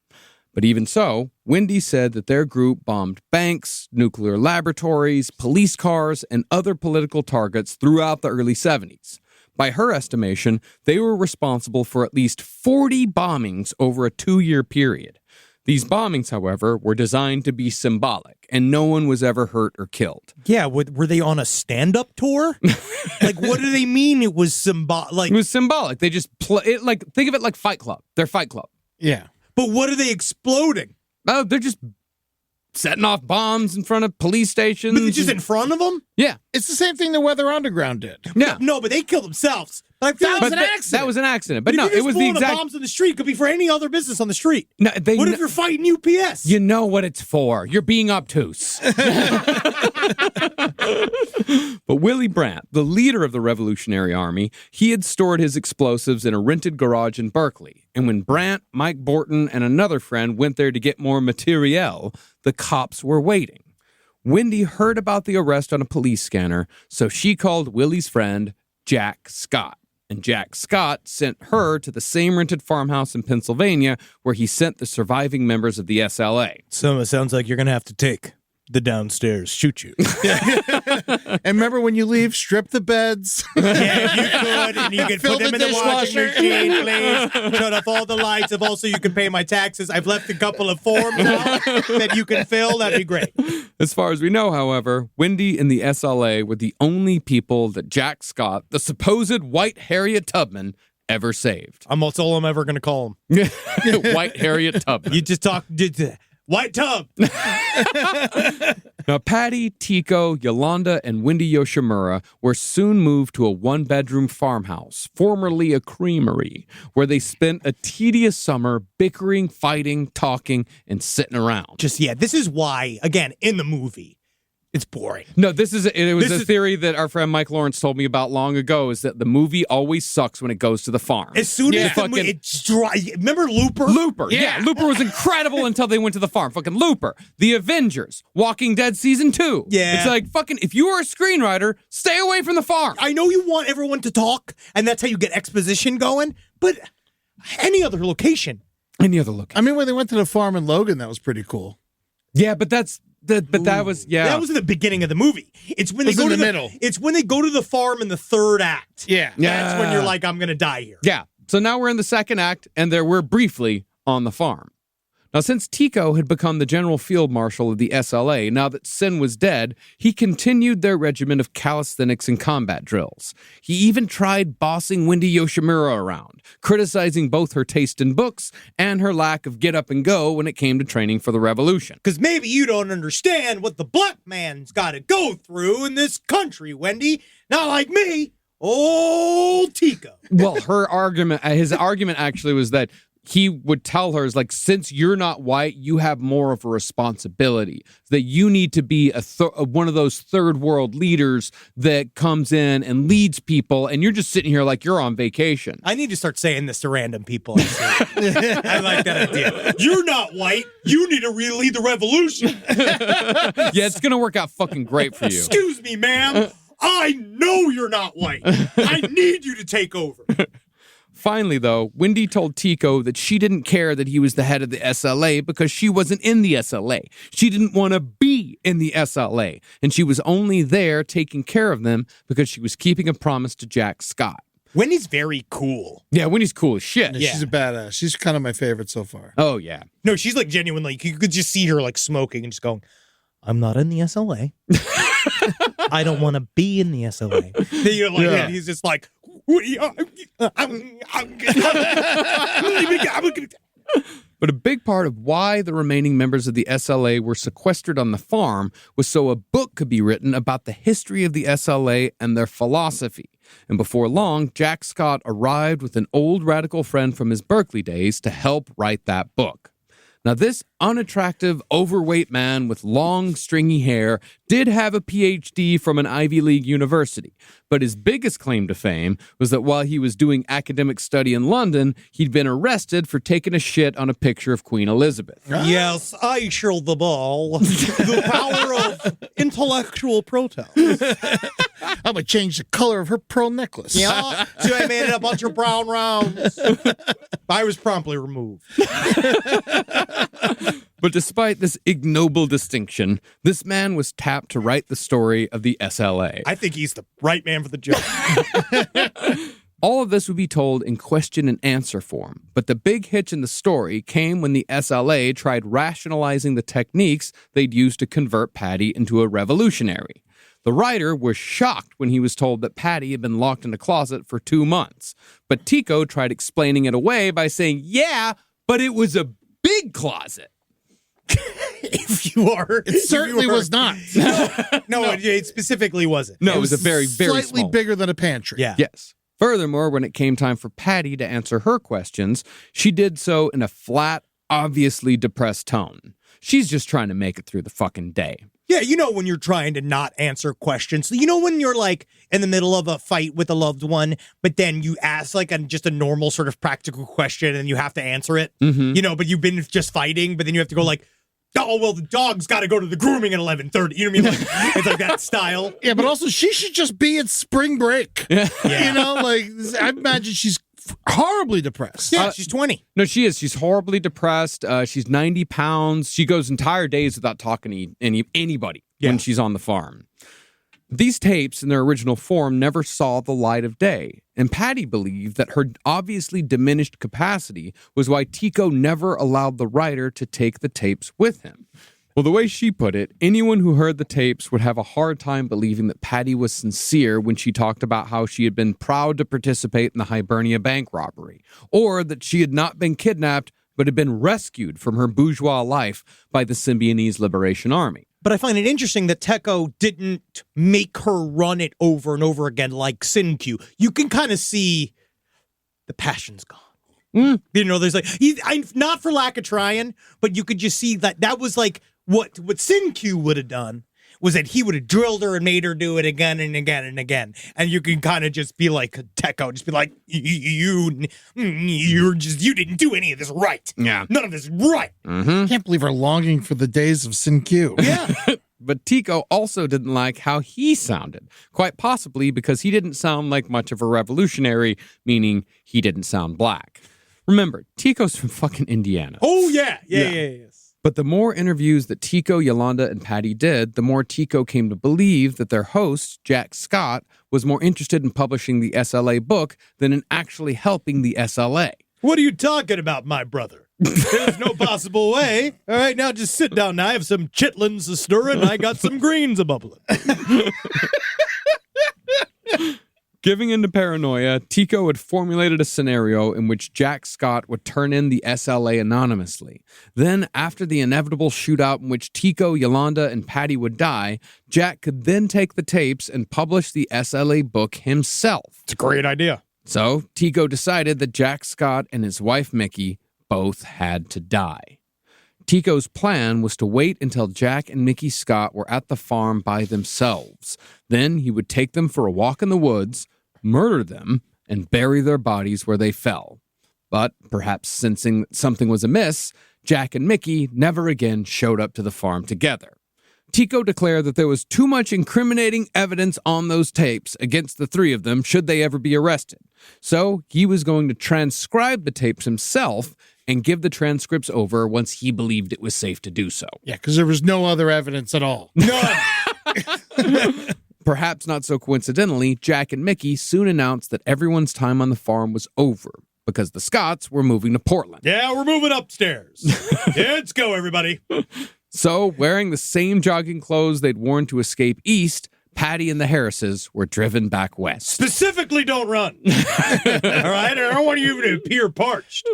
But even so, Wendy said that their group bombed banks, nuclear laboratories, police cars, and other political targets throughout the early 70s. By her estimation, they were responsible for at least 40 bombings over a 2-year period. These bombings, however, were designed to be symbolic, and no one was ever hurt or killed. Yeah, were they on a stand-up tour? Like, what do they mean it was symbolic? Like, It was symbolic. They just think of it like Fight Club. They're Fight Club. Yeah. but what are they exploding? Oh, they're just setting off bombs in front of police stations. But they're just in front of them? Yeah. It's the same thing the Weather Underground did. Yeah. No, but they killed themselves. But I feel That like was an accident. That was an accident. But if no, you're it just was the blowing exact. bombs on the street. It could be for any other business on the street. No, What if you're fighting UPS? You know what it's for. You're being obtuse. But Willy Brandt, the leader of the Revolutionary Army, he had stored his explosives in a rented garage in Berkeley. And when Brandt, Mike Borton, and another friend went there to get more materiel, the cops were waiting. Wendy heard about the arrest on a police scanner, so she called Willy's friend, Jack Scott. And Jack Scott sent her to the same rented farmhouse in Pennsylvania where he sent the surviving members of the SLA. So it sounds like you're going to have to take the downstairs shoot-you. And remember, when you leave, strip the beds. Yeah, if you could, and you could Fill put them the in the washing dishwasher. machine, please. Shut off all the lights. If also you can pay my taxes. I've left a couple of forms out that you can fill. That'd be great. As far as we know, however, Wendy and the SLA were the only people that Jack Scott, the supposed white Harriet Tubman, ever saved. That's all I'm ever going to call him. White Harriet Tubman. You just White Tub. Now, Patty, Tico, Yolanda, and Wendy Yoshimura were soon moved to a one-bedroom farmhouse, formerly a creamery, where they spent a tedious summer bickering, fighting, talking, and sitting around. This is why, again, in the movie, it's boring. No, it was a theory that our friend Mike Lawrence told me about long ago, is that the movie always sucks when it goes to the farm. As soon as the movie, it's dry. Remember Looper? Looper, yeah. Looper was incredible until they went to the farm. Fucking Looper. The Avengers. Walking Dead Season 2. Yeah. It's like, fucking, if you were a screenwriter, stay away from the farm. I know you want everyone to talk, and that's how you get exposition going, but any other location. Any other look. I mean, when they went to the farm in Logan, that was pretty cool. Yeah, but that was, yeah. That was in the beginning of the movie. It's when they go to the middle. It's when they go to the farm in the third act. Yeah. That's when you're like, I'm going to die here. Yeah. So now we're in the second act, and we're briefly on the farm. Now, since Tico had become the general field marshal of the SLA, now that Sin was dead, he continued their regimen of calisthenics and combat drills. He even tried bossing Wendy Yoshimura around, criticizing both her taste in books and her lack of get up and go when it came to training for the revolution. Because maybe you don't understand what the black man's got to go through in this country, Wendy. Not like me, old Tico. Well, his argument actually was that he would tell her, is like, since you're not white, you have more of a responsibility, that you need to be one of those third world leaders that comes in and leads people, and you're just sitting here like you're on vacation. I need to start saying this to random people. I like that idea. You're not white. You need to lead the revolution. Yeah, it's going to work out fucking great for you. Excuse me, ma'am. I know you're not white. I need you to take over. Finally, though, Wendy told Tico that she didn't care that he was the head of the SLA because she wasn't in the SLA. She didn't want to be in the SLA, and she was only there taking care of them because she was keeping a promise to Jack Scott. Wendy's very cool. Yeah, Wendy's cool as shit. Yeah, she's a badass. She's kind of my favorite so far. Oh, yeah. No, she's like genuinely, you could just see her like smoking and just going, I'm not in the SLA. I don't want to be in the SLA. You're like, Yeah. and he's just like, But a big part of why the remaining members of the SLA were sequestered on the farm was so a book could be written about the history of the SLA and their philosophy. And before long, Jack Scott arrived with an old radical friend from his Berkeley days to help write that book. Now, this unattractive, overweight man with long, stringy hair did have a PhD from an Ivy League university, but his biggest claim to fame was that while he was doing academic study in London, he'd been arrested for taking a shit on a picture of Queen Elizabeth. Yes, I shall the ball. The power of intellectual protest. I'm going to change the color of her pearl necklace. Yeah, so I made it a bunch of brown rounds. I was promptly removed. But despite this ignoble distinction, this man was tapped to write the story of the SLA. I think he's the right man for the job. All of this would be told in question and answer form, but the big hitch in the story came when the SLA tried rationalizing the techniques they'd used to convert Patty into a revolutionary. The writer was shocked when he was told that Patty had been locked in a closet for 2 months, but Tico tried explaining it away by saying, yeah, but it was a big closet. If you are. It certainly was not. No, it specifically wasn't. No, it was a very, very slightly small. bigger than a pantry. Yeah. Yes. Furthermore, when it came time for Patty to answer her questions, she did so in a flat, obviously depressed tone. She's just trying to make it through the fucking day. Yeah, you know when you're trying to not answer questions. You know when you're like in the middle of a fight with a loved one, but then you ask like just a normal sort of practical question and you have to answer it? Mm-hmm. You know, but you've been just fighting, but then you have to go like, oh, well, the dog's got to go to the grooming at 11:30. You know what I mean? Like, it's like that style. Yeah, but also she should just be at spring break. Yeah. You know, like I imagine she's horribly depressed. Yeah, she's 20. No, she is. She's horribly depressed. She's 90 pounds. She goes entire days without talking to anybody when she's on the farm. These tapes in their original form never saw the light of day, and Patty believed that her obviously diminished capacity was why Tico never allowed the writer to take the tapes with him. Well, the way she put it, anyone who heard the tapes would have a hard time believing that Patty was sincere when she talked about how she had been proud to participate in the Hibernia bank robbery, or that she had not been kidnapped but had been rescued from her bourgeois life by the Symbionese Liberation Army. But I find it interesting that Teco didn't make her run it over and over again like Sin-Q. You can kind of see the passion's gone. You know, there's like, not for lack of trying, but you could just see that was like what Sin-Q would have done was that he would have drilled her and made her do it again and again and again. And you can kind of just be like, Teco, just be like, you didn't do any of this right. Yeah. None of this is right. I can't believe we're longing for the days of Sin-Q. Yeah. But Tico also didn't like how he sounded, quite possibly because he didn't sound like much of a revolutionary, meaning he didn't sound black. Remember, Tico's from fucking Indiana. Oh, yeah. Yeah. But the more interviews that Tico, Yolanda, and Patty did, the more Tico came to believe that their host, Jack Scott, was more interested in publishing the SLA book than in actually helping the SLA. What are you talking about, my brother? There's no possible way. All right, now just sit down. Now I have some chitlins a stirring. I got some greens a bubbling. Giving into paranoia, Tico had formulated a scenario in which Jack Scott would turn in the SLA anonymously. Then, after the inevitable shootout in which Tico, Yolanda, and Patty would die, Jack could then take the tapes and publish the SLA book himself. It's a great idea. So, Tico decided that Jack Scott and his wife Mickey both had to die. Tico's plan was to wait until Jack and Mickey Scott were at the farm by themselves. Then he would take them for a walk in the woods, murder them, and bury their bodies where they fell. But perhaps sensing that something was amiss, Jack and Mickey never again showed up to the farm together. Tico declared that there was too much incriminating evidence on those tapes against the three of them should they ever be arrested. So he was going to transcribe the tapes himself and give the transcripts over once he believed it was safe to do so. Yeah, because there was no other evidence at all. None. Perhaps not so coincidentally, Jack and Mickey soon announced that everyone's time on the farm was over because the Scotts were moving to Portland. Yeah, we're moving upstairs. Let's go, everybody. So, wearing the same jogging clothes they'd worn to escape east, Patty and the Harrises were driven back west. Specifically, don't run. All right? I don't want you to appear parched.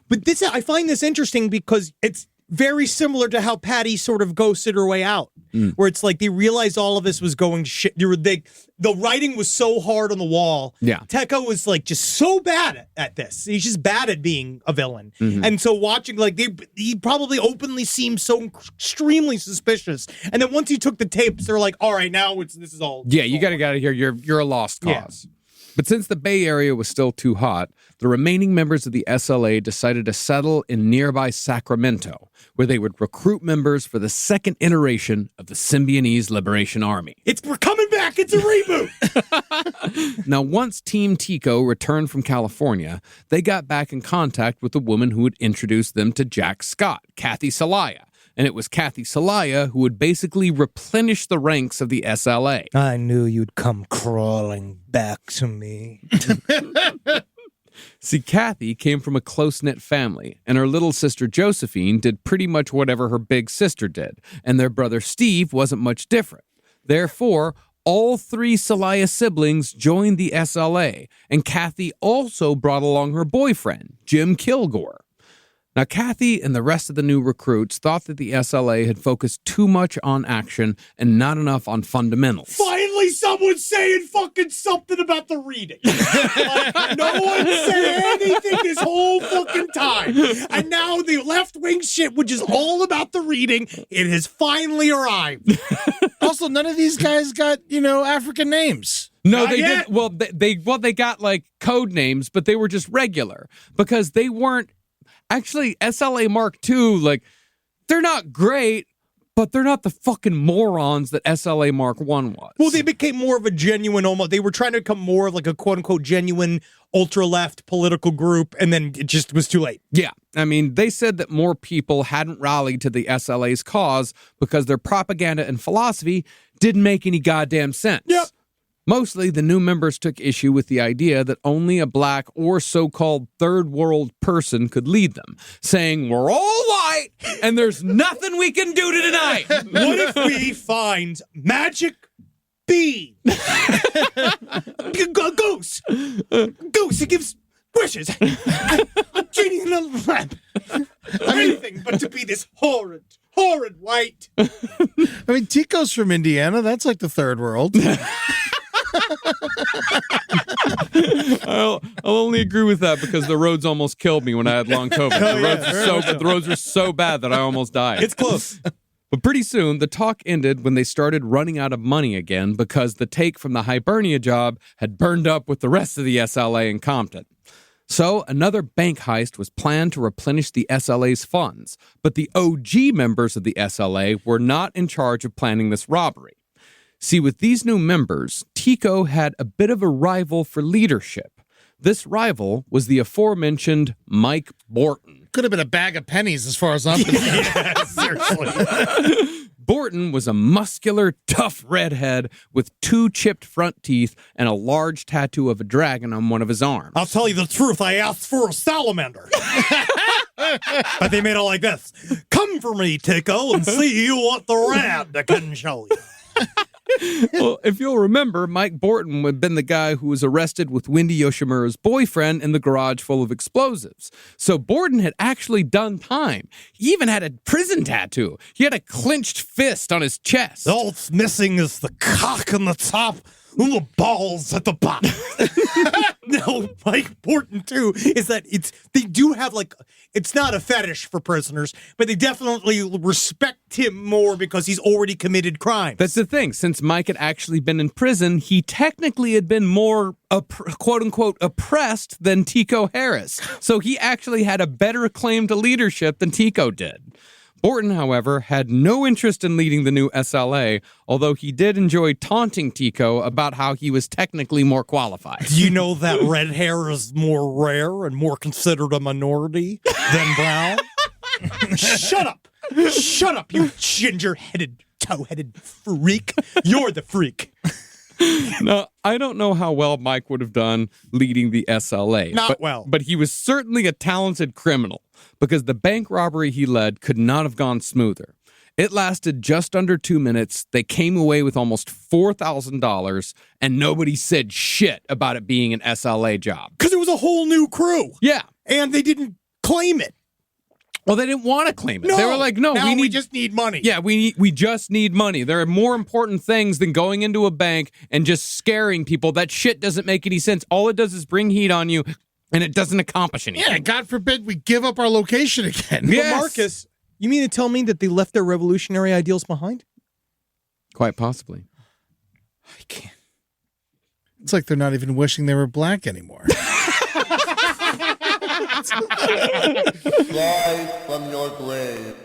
But I find this interesting because it's very similar to how Patty sort of ghosted her way out, where it's like they realized all of this was going shit. The writing was so hard on the wall. Yeah. Tekka was like just so bad at this. He's just bad at being a villain. And so watching, like, he probably openly seemed so extremely suspicious. And then once he took the tapes, they're like, all right, now this is all. Yeah, you got to get out of here. You're a lost cause. Yeah. But since the Bay Area was still too hot, the remaining members of the SLA decided to settle in nearby Sacramento, where they would recruit members for the second iteration of the Symbionese Liberation Army. We're coming back. It's a reboot. Now, once Team Tico returned from California, they got back in contact with the woman who had introduced them to Jack Scott, Kathy Salaya. And it was Kathy Salaya who would basically replenish the ranks of the SLA. I knew you'd come crawling back to me. See, Kathy came from a close-knit family, and her little sister Josephine did pretty much whatever her big sister did, and their brother Steve wasn't much different. Therefore, all three Salaya siblings joined the SLA, and Kathy also brought along her boyfriend, Jim Kilgore. Now, Kathy and the rest of the new recruits thought that the SLA had focused too much on action and not enough on fundamentals. Finally, someone's saying fucking something about the reading. Like, no one said anything this whole fucking time. And now the left-wing shit, which is all about the reading, it has finally arrived. Also, none of these guys got, African names. No, Not they yet. did. Well, they got like code names, but they were just regular because they weren't. Actually, SLA Mark II, like, they're not great, but they're not the fucking morons that SLA Mark I was. Well, they became more of a genuine, they were trying to become more of like a quote-unquote genuine ultra-left political group, and then it just was too late. Yeah, I mean, they said that more people hadn't rallied to the SLA's cause because their propaganda and philosophy didn't make any goddamn sense. Yep. Mostly, the new members took issue with the idea that only a black or so-called third world person could lead them, saying, we're all white, and there's nothing we can do tonight. What if we find magic bean? Goose, it gives wishes. A genie in a lamp. Anything but to be this horrid white. I mean, Tico's from Indiana. That's like the third world. I'll only agree with that because the roads almost killed me when I had long COVID. The roads were so bad that I almost died. It's close. But pretty soon, the talk ended when they started running out of money again because the take from the Hibernia job had burned up with the rest of the SLA in Compton. So another bank heist was planned to replenish the SLA's funds, but the OG members of the SLA were not in charge of planning this robbery. See, with these new members, Tico had a bit of a rival for leadership. This rival was the aforementioned Mike Borton. Could have been a bag of pennies as far as I'm concerned. Yeah, seriously. Borton was a muscular, tough redhead with 2 chipped front teeth and a large tattoo of a dragon on one of his arms. I'll tell you the truth, I asked for a salamander. But they made it like this. Come for me, Tico, and see what the rat can show you. Well, if you'll remember, Mike Borton had been the guy who was arrested with Wendy Yoshimura's boyfriend in the garage full of explosives. So Borton had actually done time. He even had a prison tattoo. He had a clenched fist on his chest. All it's missing is the cock on the top and the balls at the bottom. No, Mike Borton, too, is that they do have, like, it's not a fetish for prisoners, but they definitely respect him more because he's already committed crimes. That's the thing. Since Mike had actually been in prison, he technically had been more, quote-unquote, oppressed than Tico Harris. So he actually had a better claim to leadership than Tico did. Borton, however, had no interest in leading the new SLA, although he did enjoy taunting Tico about how he was technically more qualified. Do you know that red hair is more rare and more considered a minority than brown? Shut up! Shut up, you ginger-headed, toe-headed freak. You're the freak. Now, I don't know how well Mike would have done leading the SLA. Not well. But he was certainly a talented criminal because the bank robbery he led could not have gone smoother. It lasted just under 2 minutes. They came away with almost $4,000, and nobody said shit about it being an SLA job. Because it was a whole new crew. Yeah. And they didn't claim it. Well, they didn't want to claim it. No. They were like, no, we just need money. Yeah, we just need money. There are more important things than going into a bank and just scaring people. That shit doesn't make any sense. All it does is bring heat on you, and it doesn't accomplish anything. Yeah, God forbid we give up our location again. But Yes. Marcus, you mean to tell me that they left their revolutionary ideals behind? Quite possibly. I can't. It's like they're not even wishing they were black anymore. Rise from your grave.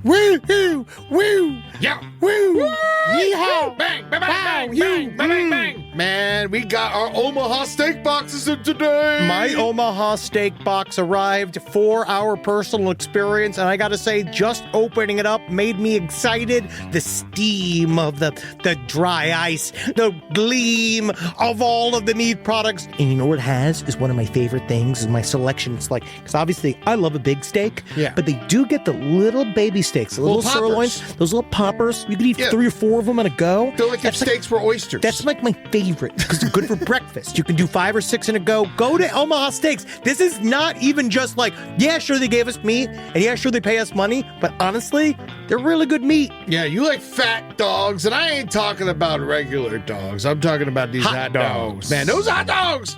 Woo-hoo! Woo! Yeah. Woo! Yeehaw! Bang, bang, bang, bang, You. bang, bang, bang, bang. Man, we got our Omaha steak boxes in today. My Omaha steak box arrived, 4-hour personal experience, and I gotta say, just opening it up made me excited. The steam of the dry ice, the gleam of all of the meat products. And you know what it has is one of my favorite things is my selection. It's like, because obviously I love a big steak, Yeah. but they do get the little baby steaks, the little Little sirloins, poppers. those little poppers. You could eat Yeah. 3 or 4 of them in a go. They're like if That's steaks were oysters. That's like my favorite because they're good for breakfast. You can do 5 or 6 in a go. Go to Omaha Steaks. This is not even just like, yeah, sure they gave us meat, and yeah, sure they pay us money, but honestly, they're really good meat. Yeah, you like fat dogs, and I ain't talking about regular dogs. I'm talking about these hot dogs. Man, those hot dogs,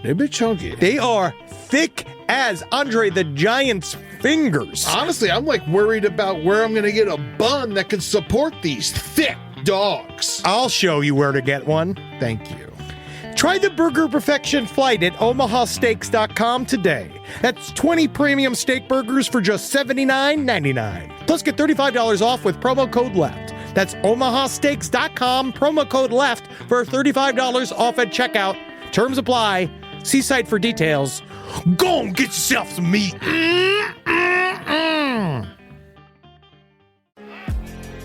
they've been chunky. They are thick as Andre the Giant's fingers. Honestly, I'm like worried about where I'm going to get a bun that can support these thick dogs. I'll show you where to get one. Thank you. Try the Burger Perfection Flight at omahasteaks.com today. That's 20 premium steak burgers for just $79.99. Plus, get $35 off with promo code LEFT. That's omahasteaks.com, promo code LEFT for $35 off at checkout. Terms apply. See site for details. Go and get yourself some meat.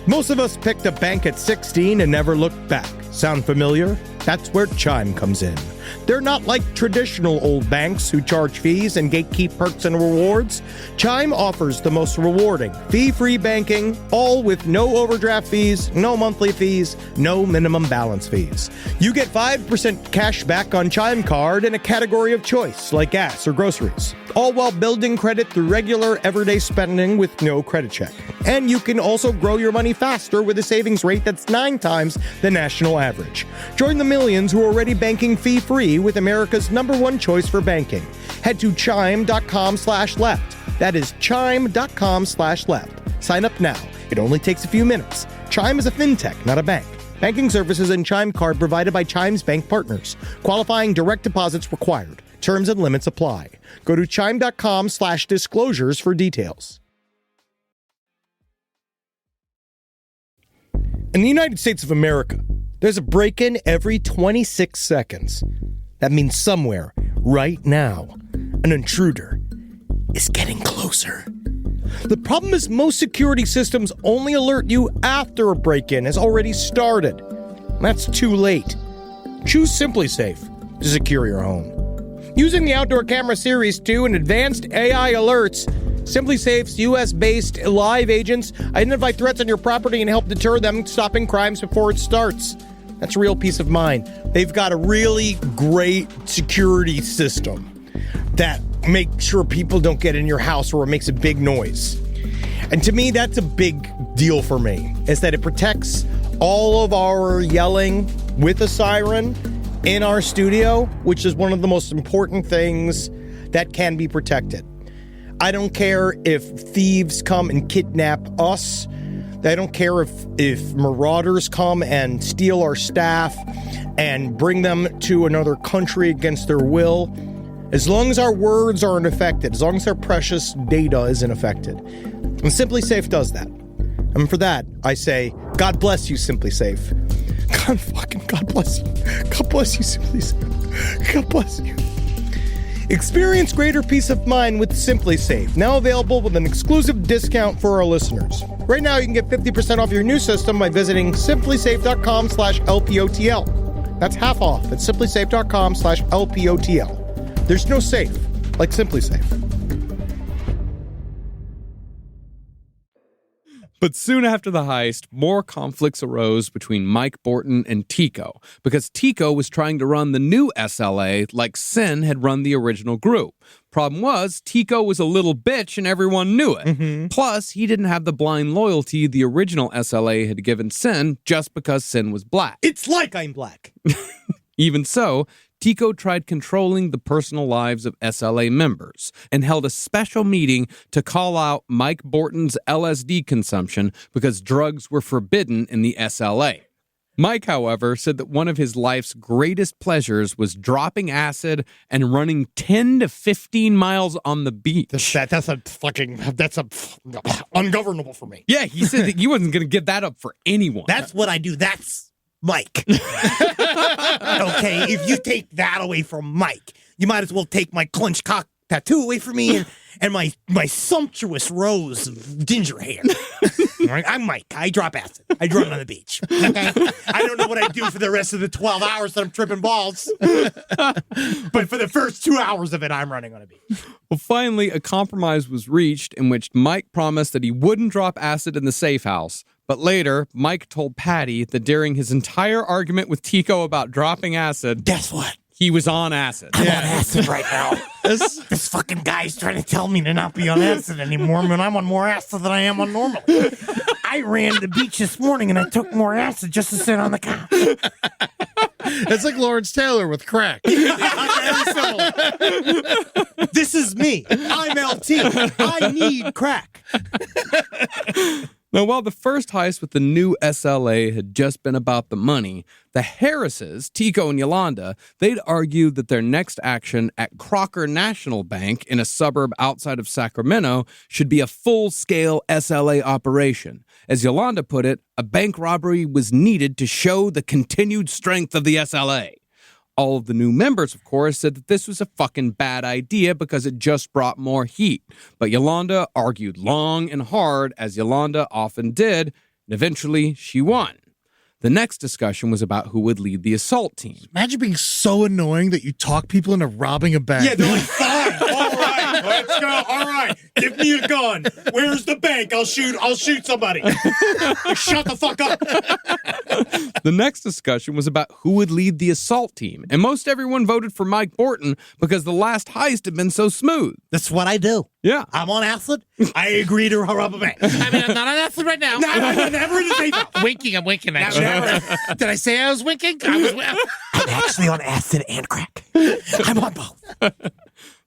Most of us picked a bank at 16 and never looked back. Sound familiar? That's where Chime comes in. They're not like traditional old banks who charge fees and gatekeep perks and rewards. Chime offers the most rewarding, fee-free banking, all with no overdraft fees, no monthly fees, no minimum balance fees. You get 5% cash back on Chime Card in a category of choice, like gas or groceries, all while building credit through regular, everyday spending with no credit check. And you can also grow your money faster with a savings rate that's 9 times the national average. Join the millions who are already banking fee-free with America's #1 choice for banking. Head to chime.com/left. That is chime.com/left. Sign up now. It only takes a few minutes. Chime is a fintech, not a bank. Banking services and Chime Card provided by Chime's bank partners. Qualifying direct deposits required. Terms and limits apply. Go to chime.com/disclosures for details. In the United States of America, there's a break-in every 26 seconds. That means somewhere, right now, an intruder is getting closer. The problem is most security systems only alert you after a break-in has already started. That's too late. Choose SimpliSafe to secure your home. Using the Outdoor Camera Series 2 and advanced AI alerts, SimpliSafe's US-based live agents identify threats on your property and help deter them, stopping crimes before it starts. That's a real peace of mind. They've got a really great security system that makes sure people don't get in your house or it makes a big noise. And to me, that's a big deal for me, is that it protects all of our yelling with a siren in our studio, which is one of the most important things that can be protected. I don't care if thieves come and kidnap us. I don't care if marauders come and steal our staff and bring them to another country against their will. As long as our words aren't affected, as long as our precious data isn't affected. And SimpliSafe does that. And for that, I say, God bless you, SimpliSafe. God bless you. God bless you, SimpliSafe. God bless you. Experience greater peace of mind with SimpliSafe, now available with an exclusive discount for our listeners. Right now, you can get 50% off your new system by visiting simplisafe.com/LPOTL. That's half off at simplisafe.com/LPOTL. There's no safe like SimpliSafe. But soon after the heist, more conflicts arose between Mike Borton and Tico, because Tico was trying to run the new SLA like Sin had run the original group. Problem was, Tico was a little bitch and everyone knew it. Plus, he didn't have the blind loyalty the original SLA had given Sin just because Sin was black. It's like I'm black. Even so, Tico tried controlling the personal lives of SLA members and held a special meeting to call out Mike Borton's LSD consumption because drugs were forbidden in the SLA. Mike, however, said that one of his life's greatest pleasures was dropping acid and running 10 to 15 miles on the beach. That's ungovernable for me. Yeah, he said that he wasn't going to give that up for anyone. That's what I do. That's Mike. Okay, if you take that away from Mike, you might as well take my clenched cock tattoo away from me and my sumptuous rose of ginger hair. All right, I'm Mike. I drop acid. I run on the beach. Okay? I don't know what I do for the rest of the 12 hours that I'm tripping balls. But for the first 2 hours of it, I'm running on a beach. Well, finally, a compromise was reached in which Mike promised that he wouldn't drop acid in the safe house. But later, Mike told Patty that during his entire argument with Tico about dropping acid, guess what? He was on acid. I'm on acid right now. This fucking guy's trying to tell me to not be on acid anymore, man. I'm on more acid than I am on normal. I ran to the beach this morning and I took more acid just to sit on the couch. It's like Lawrence Taylor with crack. Very similar. This is me. I'm LT. I need crack. Now, while the first heist with the new SLA had just been about the money, the Harrises, Tico and Yolanda, they'd argued that their next action at Crocker National Bank in a suburb outside of Sacramento should be a full-scale SLA operation. As Yolanda put it, a bank robbery was needed to show the continued strength of the SLA. All of the new members, of course, said that this was a fucking bad idea because it just brought more heat. But Yolanda argued long and hard, as Yolanda often did, and eventually she won. The next discussion was about who would lead the assault team. Imagine being so annoying that you talk people into robbing a bank. Yeah, they're like, fine, all right, let's go. All right, give me a gun. Where's the bank? I'll shoot somebody. Shut the fuck up. The next discussion was about who would lead the assault team, and most everyone voted for Mike Borton because the last heist had been so smooth. That's what I do. Yeah. I'm on acid. I agree to rob a bank. I mean, I'm not on acid right now. No, never in the same. Winking, I'm winking at you. Did I say I was winking? I'm actually on acid and crack. I'm on both.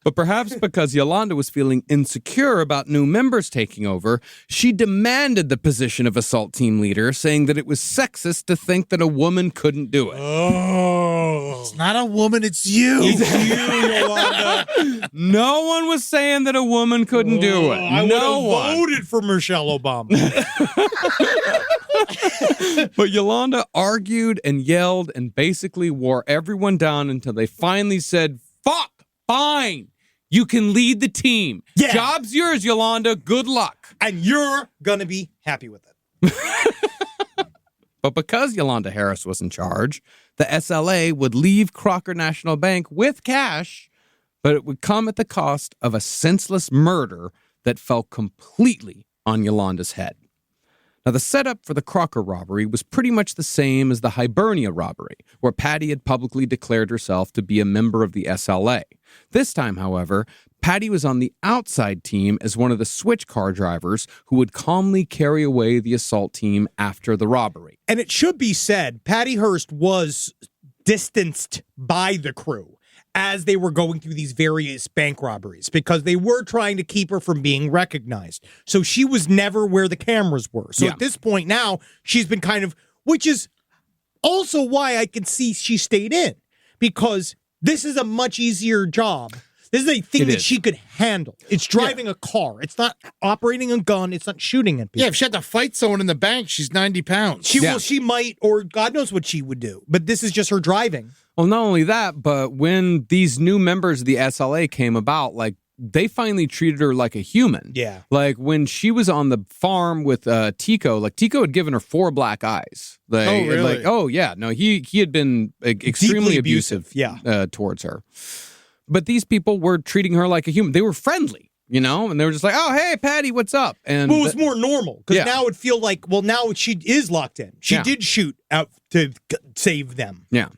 But perhaps because Yolanda was feeling insecure about new members taking over, she demanded the position of assault team leader, saying that it was sexist to think that a woman couldn't do it. Oh. It's not a woman, it's you. It's you, Yolanda. No one was saying that a woman couldn't do it. I No would have one. voted for Michelle Obama. But Yolanda argued and yelled and basically wore everyone down until they finally said, fuck, fine. You can lead the team. Yeah. Job's yours, Yolanda. Good luck. And you're going to be happy with it. But because Yolanda Harris was in charge, the SLA would leave Crocker National Bank with cash, but it would come at the cost of a senseless murder that fell completely on Yolanda's head. Now, the setup for the Crocker robbery was pretty much the same as the Hibernia robbery, where Patty had publicly declared herself to be a member of the SLA. This time, however, Patty was on the outside team as one of the switch car drivers who would calmly carry away the assault team after the robbery. And it should be said, Patty Hearst was distanced by the crew as they were going through these various bank robberies because they were trying to keep her from being recognized. So she was never where the cameras were. So at this point now, she's been kind of, which is also why I can see she stayed in, because this is a much easier job. This is a thing that she could handle. It's driving a car. It's not operating a gun. It's not shooting at people. Yeah, if she had to fight someone in the bank, she's 90 pounds. She might, or God knows what she would do. But this is just her driving. Well, not only that, but when these new members of the SLA came about, like, they finally treated her like a human. Yeah. Like, when she was on the farm with Tico, like, Tico had given her 4 black eyes. Like, oh, really? Like, oh, yeah. No, he had been extremely abusive yeah. Towards her. But these people were treating her like a human. They were friendly. you know? And they were just like, oh, hey, Patty, what's up? And Well, it was more normal because Yeah. now it feel like, well, now she is locked in. She Yeah. did shoot out to save them. Yeah.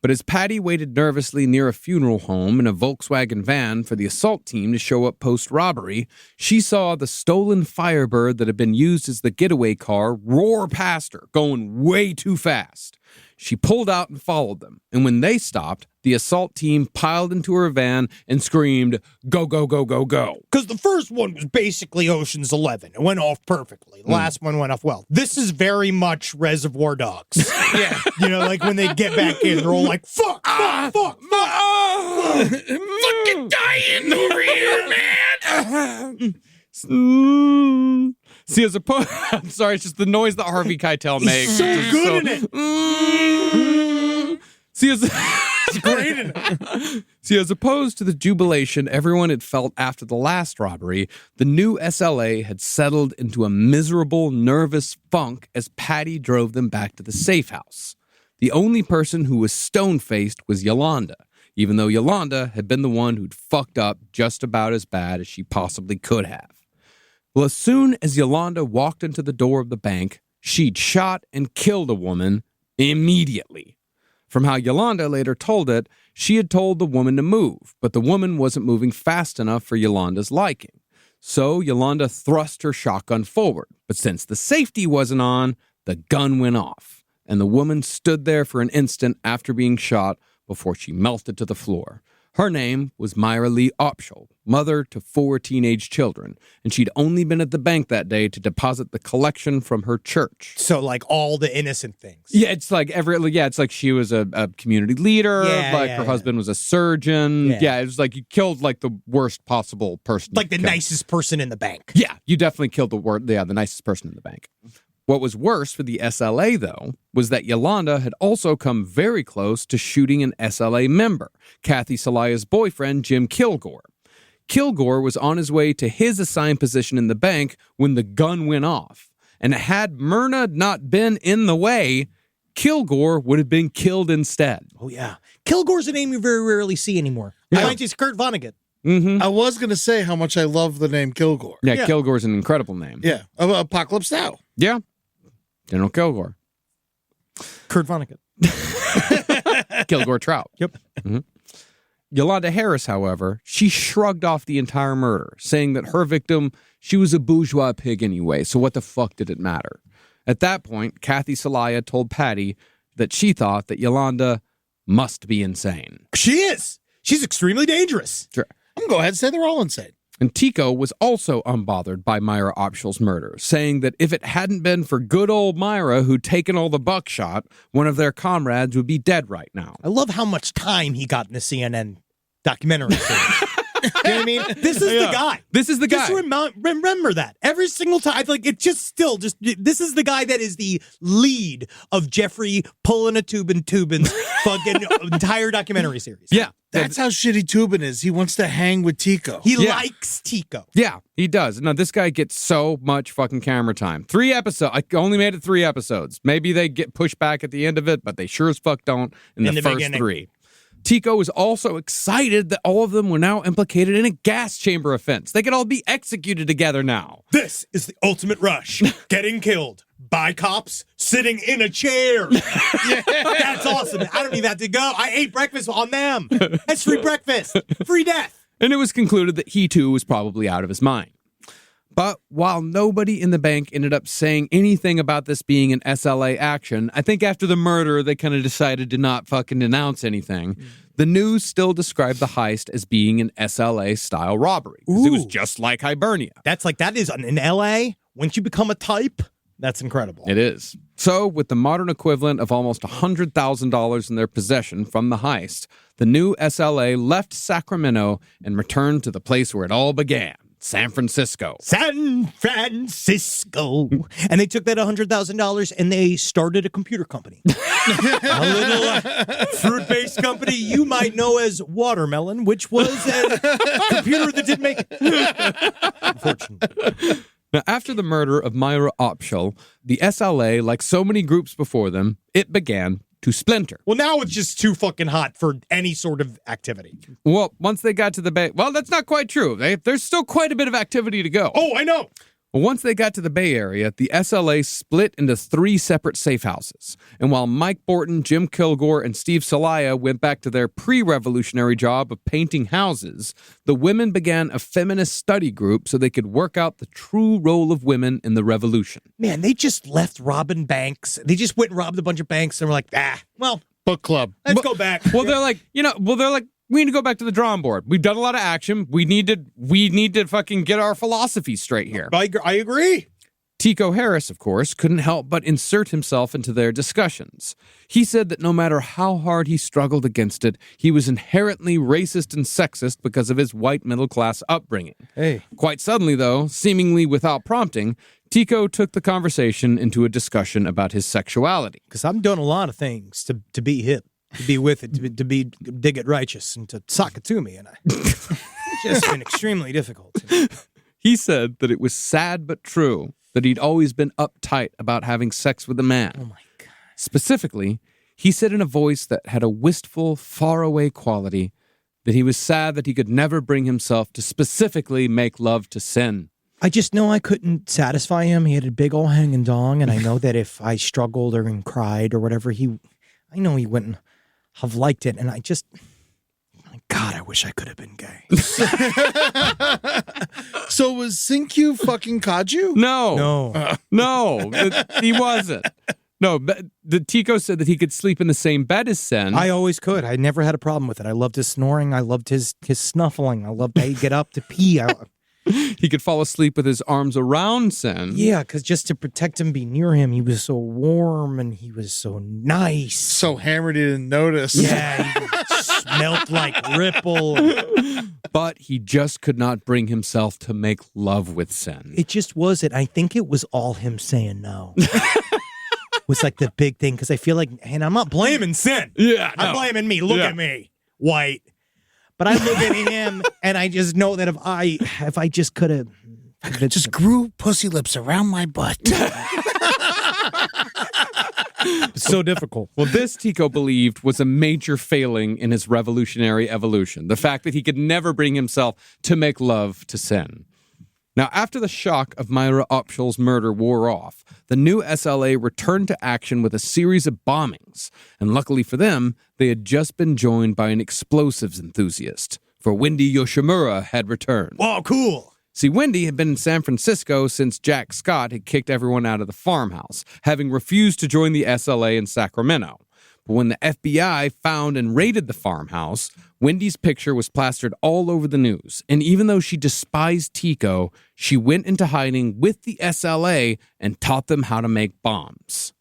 But as Patty waited nervously near a funeral home in a Volkswagen van for the assault team to show up post-robbery, she saw the stolen Firebird that had been used as the getaway car roar past her, going way too fast. She pulled out and followed them, and when they stopped, the assault team piled into her van and screamed, go, go, go, go, go. Because the first one was basically Ocean's 11. It went off perfectly. The last one went off well. This is very much Reservoir Dogs. Yeah. You know, like when they get back in, they're all like, fuck, fuck, fuck, fuck. Fucking dying over here, man. See, as opposed, I'm sorry, it's just the noise that Harvey Keitel makes. so It's good in it. See, as Great in it. See, as opposed to the jubilation everyone had felt after the last robbery, the new SLA had settled into a miserable, nervous funk as Patty drove them back to the safe house. The only person who was stone-faced was Yolanda, even though Yolanda had been the one who'd fucked up just about as bad as she possibly could have. Well, as soon as Yolanda walked into the door of the bank, she'd shot and killed a woman immediately. From how Yolanda later told it, she had told the woman to move, but the woman wasn't moving fast enough for Yolanda's liking. So Yolanda thrust her shotgun forward, but since the safety wasn't on, the gun went off, and the woman stood there for an instant after being shot before she melted to the floor. Her name was Myra Lee Opschel, mother to 4 teenage children, and she'd only been at the bank that day to deposit the collection from her church. So, like, all the innocent things. Yeah, it's like it's like she was a community leader, her husband was a surgeon. Yeah, it was like you killed like the worst possible person. Like the nicest person in the bank. Yeah, you definitely killed the nicest person in the bank. What was worse for the SLA, though, was that Yolanda had also come very close to shooting an SLA member, Kathy Salaya's boyfriend, Jim Kilgore. Kilgore was on his way to his assigned position in the bank when the gun went off. And had Myrna not been in the way, Kilgore would have been killed instead. Oh, yeah. Kilgore's a name you very rarely see anymore. Yeah. Reminds you of Kurt Vonnegut. Mm-hmm. I was going to say how much I love the name Kilgore. Yeah, Kilgore's an incredible name. Yeah. Apocalypse Now. Yeah. General Kilgore. Kurt Vonnegut. Kilgore Trout. Yep. Mm-hmm. Yolanda Harris, however, she shrugged off the entire murder, saying that her victim, she was a bourgeois pig anyway, so what the fuck did it matter? At that point, Kathy Salaya told Patty that she thought that Yolanda must be insane. She is. She's extremely dangerous. Sure. I'm going to go ahead and say they're all insane. And Tico was also unbothered by Myra Opschel's murder, saying that if it hadn't been for good old Myra who'd taken all the buckshot, one of their comrades would be dead right now. I love how much time he got in the CNN documentary series. You know what I mean? This is the guy. This is the guy. Just remember that. Every single time. I feel like it's just this is the guy that is the lead of Jeffrey pulling a tube and Tubin's fucking entire documentary series. Yeah. That's how shitty Tubin is. He wants to hang with Tico. He likes Tico. Yeah, he does. No, this guy gets so much fucking camera time. 3 episodes. I only made it 3 episodes. Maybe they get pushed back at the end of it, but they sure as fuck don't in the first beginning. 3. Tico was also excited that all of them were now implicated in a gas chamber offense. They could all be executed together now. This is the ultimate rush. Getting killed by cops sitting in a chair. That's awesome. I don't even have to go. I ate breakfast on them. That's free breakfast. Free death. And it was concluded that he too was probably out of his mind. But while nobody in the bank ended up saying anything about this being an SLA action, I think after the murder, they kind of decided to not fucking announce anything. The news still described the heist as being an SLA-style robbery. 'Cause it was just like Hibernia. That is in LA. Once you become a type, that's incredible. It is. So, with the modern equivalent of almost $100,000 in their possession from the heist, the new SLA left Sacramento and returned to the place where it all began. San Francisco. San Francisco. And they took that $100,000 and they started a computer company. A little fruit-based company you might know as Watermelon, which was a computer that didn't make it. Unfortunately. Now, after the murder of Myra Opschel, the SLA, like so many groups before them, it began to splinter. Well, now it's just too fucking hot for any sort of activity. Well, once they got to the Bay... Well, that's not quite true. There's still quite a bit of activity to go. Oh, I know. Well, once they got to the Bay Area, the SLA split into 3 separate safe houses. And while Mike Borton, Jim Kilgore, and Steve Celaya went back to their pre-revolutionary job of painting houses, the women began a feminist study group so they could work out the true role of women in the revolution. Man, they just left robbing banks. They just went and robbed a bunch of banks and were like, well, Book club. let's go back. Well, they're like, we need to go back to the drawing board. We've done a lot of action. We need to fucking get our philosophy straight here. I agree. Tico Harris, of course, couldn't help but insert himself into their discussions. He said that no matter how hard he struggled against it, he was inherently racist and sexist because of his white middle-class upbringing. Hey. Quite suddenly, though, seemingly without prompting, Tico took the conversation into a discussion about his sexuality. Because I'm doing a lot of things to be hip, to be with it, to be dig it righteous, and to sock it to me. And it's just been extremely difficult. He said that it was sad but true that he'd always been uptight about having sex with a man. Oh, my God. Specifically, he said in a voice that had a wistful, faraway quality that he was sad that he could never bring himself to specifically make love to sin. I just know I couldn't satisfy him. He had a big old hanging dong, and I know that if I struggled or cried or whatever, I know he wouldn't have liked it. And I just, God, I wish I could have been gay. So was Sinkyu fucking Kaju? No, he wasn't. No, but the Tico said that he could sleep in the same bed as Sen. I always could. I never had a problem with it. I loved his snoring. I loved his snuffling. I loved how he'd get up to pee. He could fall asleep with his arms around Sen. Yeah, because just to protect him, be near him, he was so warm and he was so nice. So hammered he didn't notice. Yeah, he smelt like Ripple. But he just could not bring himself to make love with Sen. It just wasn't. I think it was all him saying no. Was like the big thing, because I feel like, and I'm not blaming Sen. Yeah, I'm blaming me. Look at me, white. But I look at him, and I just know that if I just could have... Just grew pussy lips around my butt. It's so difficult. Well, this Tico believed was a major failing in his revolutionary evolution. The fact that he could never bring himself to make love to Sen. Now, after the shock of Myra Upshall's murder wore off, the new SLA returned to action with a series of bombings. And luckily for them, they had just been joined by an explosives enthusiast. For Wendy Yoshimura had returned. Whoa, cool. See, Wendy had been in San Francisco since Jack Scott had kicked everyone out of the farmhouse, having refused to join the SLA in Sacramento. But when the FBI found and raided the farmhouse, Wendy's picture was plastered all over the news. And even though she despised Tico, she went into hiding with the SLA and taught them how to make bombs.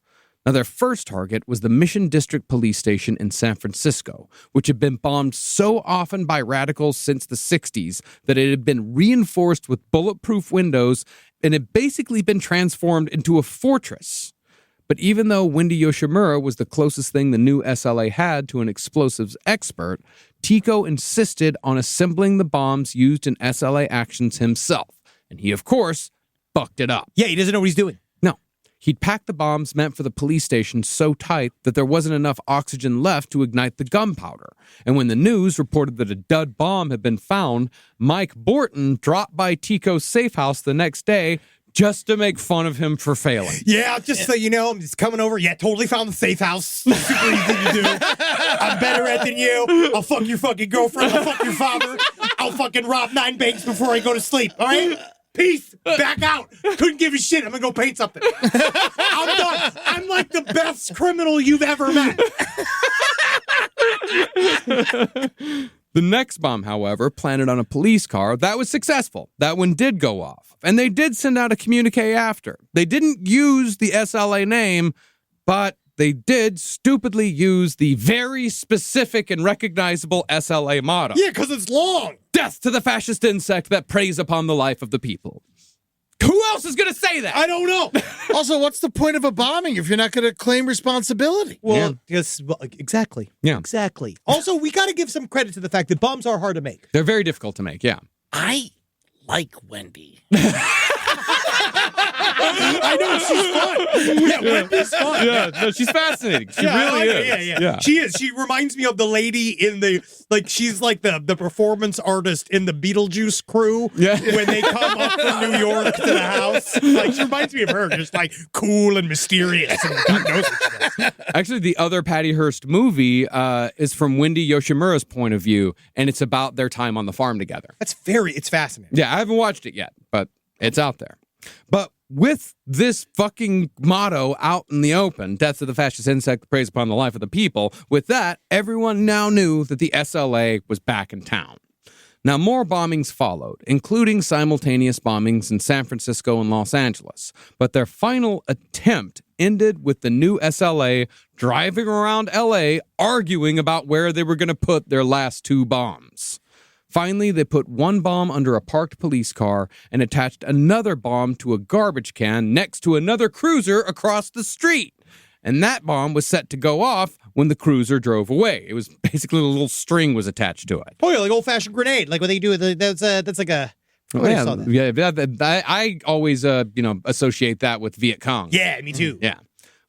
Now, their first target was the Mission District Police Station in San Francisco, which had been bombed so often by radicals since the 60s that it had been reinforced with bulletproof windows and had basically been transformed into a fortress. But even though Wendy Yoshimura was the closest thing the new SLA had to an explosives expert, Tico insisted on assembling the bombs used in SLA actions himself. And he, of course, fucked it up. Yeah, he doesn't know what he's doing. No. He'd packed the bombs meant for the police station so tight that there wasn't enough oxygen left to ignite the gunpowder. And when the news reported that a dud bomb had been found, Mike Borton dropped by Tico's safe house the next day just to make fun of him for failing. Yeah, just so you know, I'm just coming over. Yeah, totally found the safe house. Super easy to do. I'm better at than you. I'll fuck your fucking girlfriend. I'll fuck your father. I'll fucking rob 9 banks before I go to sleep. All right? Peace. Back out. Couldn't give a shit. I'm going to go paint something. I'm done. I'm like the best criminal you've ever met. The next bomb, however, planted on a police car, that was successful. That one did go off. And they did send out a communique after. They didn't use the SLA name, but they did stupidly use the very specific and recognizable SLA motto. Yeah, because it's long. Death to the fascist insect that preys upon the life of the people. Who else is going to say that? I don't know. Also, what's the point of a bombing if you're not going to claim responsibility? Well, yes, exactly. Yeah. Exactly. Also, we got to give some credit to the fact that bombs are hard to make. They're very difficult to make, yeah. I like Wendy. I know, she's fun. Yeah, Wendy's fun. Yeah, no, she's fascinating. She really is. Yeah. She is. She reminds me of the lady in the, like, she's like the performance artist in the Beetlejuice crew. Yeah. When they come up from New York to the house. Like, she reminds me of her, just like cool and mysterious. And God knows what she does. Actually, the other Patty Hearst movie is from Wendy Yoshimura's point of view, and it's about their time on the farm together. It's fascinating. Yeah, I haven't watched it yet, but it's out there. But with this fucking motto out in the open, death to the fascist insect, preys upon the life of the people, with that, everyone now knew that the SLA was back in town. Now, more bombings followed, including simultaneous bombings in San Francisco and Los Angeles. But their final attempt ended with the new SLA driving around LA arguing about where they were going to put their last 2 bombs. Finally, they put one bomb under a parked police car and attached another bomb to a garbage can next to another cruiser across the street. And that bomb was set to go off when the cruiser drove away. It was basically a little string was attached to it. Oh, yeah, like old-fashioned grenade, like what they do with that's like a... I always associate that with Viet Cong. Yeah, me too. Yeah.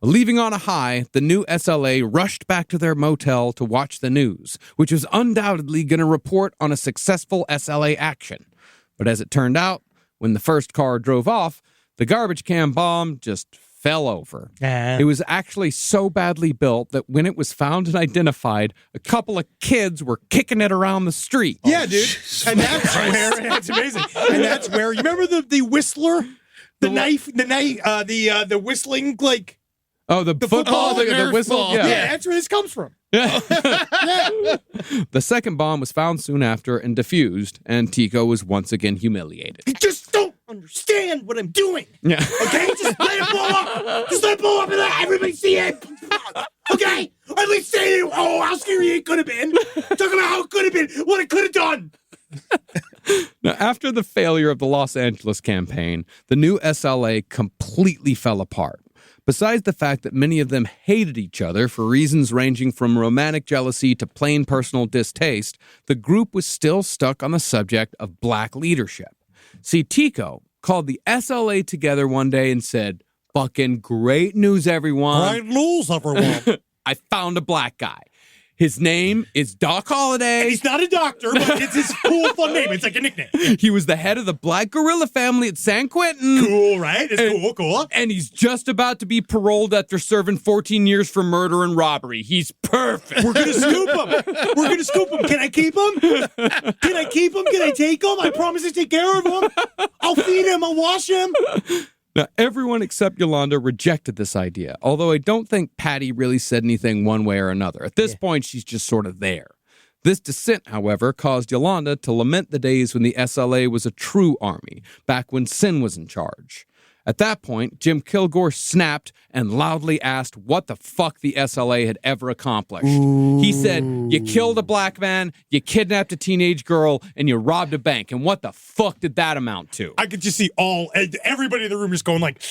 Leaving on a high, the new SLA rushed back to their motel to watch the news, which was undoubtedly going to report on a successful SLA action. But as it turned out, when the first car drove off, the garbage can bomb just fell over. It was actually so badly built that when it was found and identified, a couple of kids were kicking it around the street. Yeah, dude. And that's where, it's amazing. And that's where, you remember the whistler? The whistling, like... Oh, the football, the whistle? Yeah, that's where this comes from. Yeah. The second bomb was found soon after and defused, and Tico was once again humiliated. You just don't understand what I'm doing. Yeah. Okay? Just let it blow up. Just let it blow up and let everybody see it. Okay? Or at least say, oh, how scary it could have been. Talk about how it could have been, what it could have done. Now, after the failure of the Los Angeles campaign, the new SLA completely fell apart. Besides the fact that many of them hated each other for reasons ranging from romantic jealousy to plain personal distaste, the group was still stuck on the subject of black leadership. See, Tico called the SLA together one day and said, "Fucking great news, everyone. Great news, everyone. I found a black guy. His name is Doc Holliday. And he's not a doctor, but it's his cool, fun name. It's like a nickname. He was the head of the Black Gorilla family at San Quentin. Cool, right? It's cool. And he's just about to be paroled after serving 14 years for murder and robbery. He's perfect. We're going to scoop him. Can I keep him? Can I take him? I promise to take care of him. I'll feed him. I'll wash him. Now, everyone except Yolanda rejected this idea, although I don't think Patty really said anything one way or another. At this point, she's just sort of there. This dissent, however, caused Yolanda to lament the days when the SLA was a true army, back when Sin was in charge. At that point, Jim Kilgore snapped and loudly asked what the fuck the SLA had ever accomplished. He said, "You killed a black man, you kidnapped a teenage girl, and you robbed a bank. And what the fuck did that amount to?" I could just see everybody in the room just going like...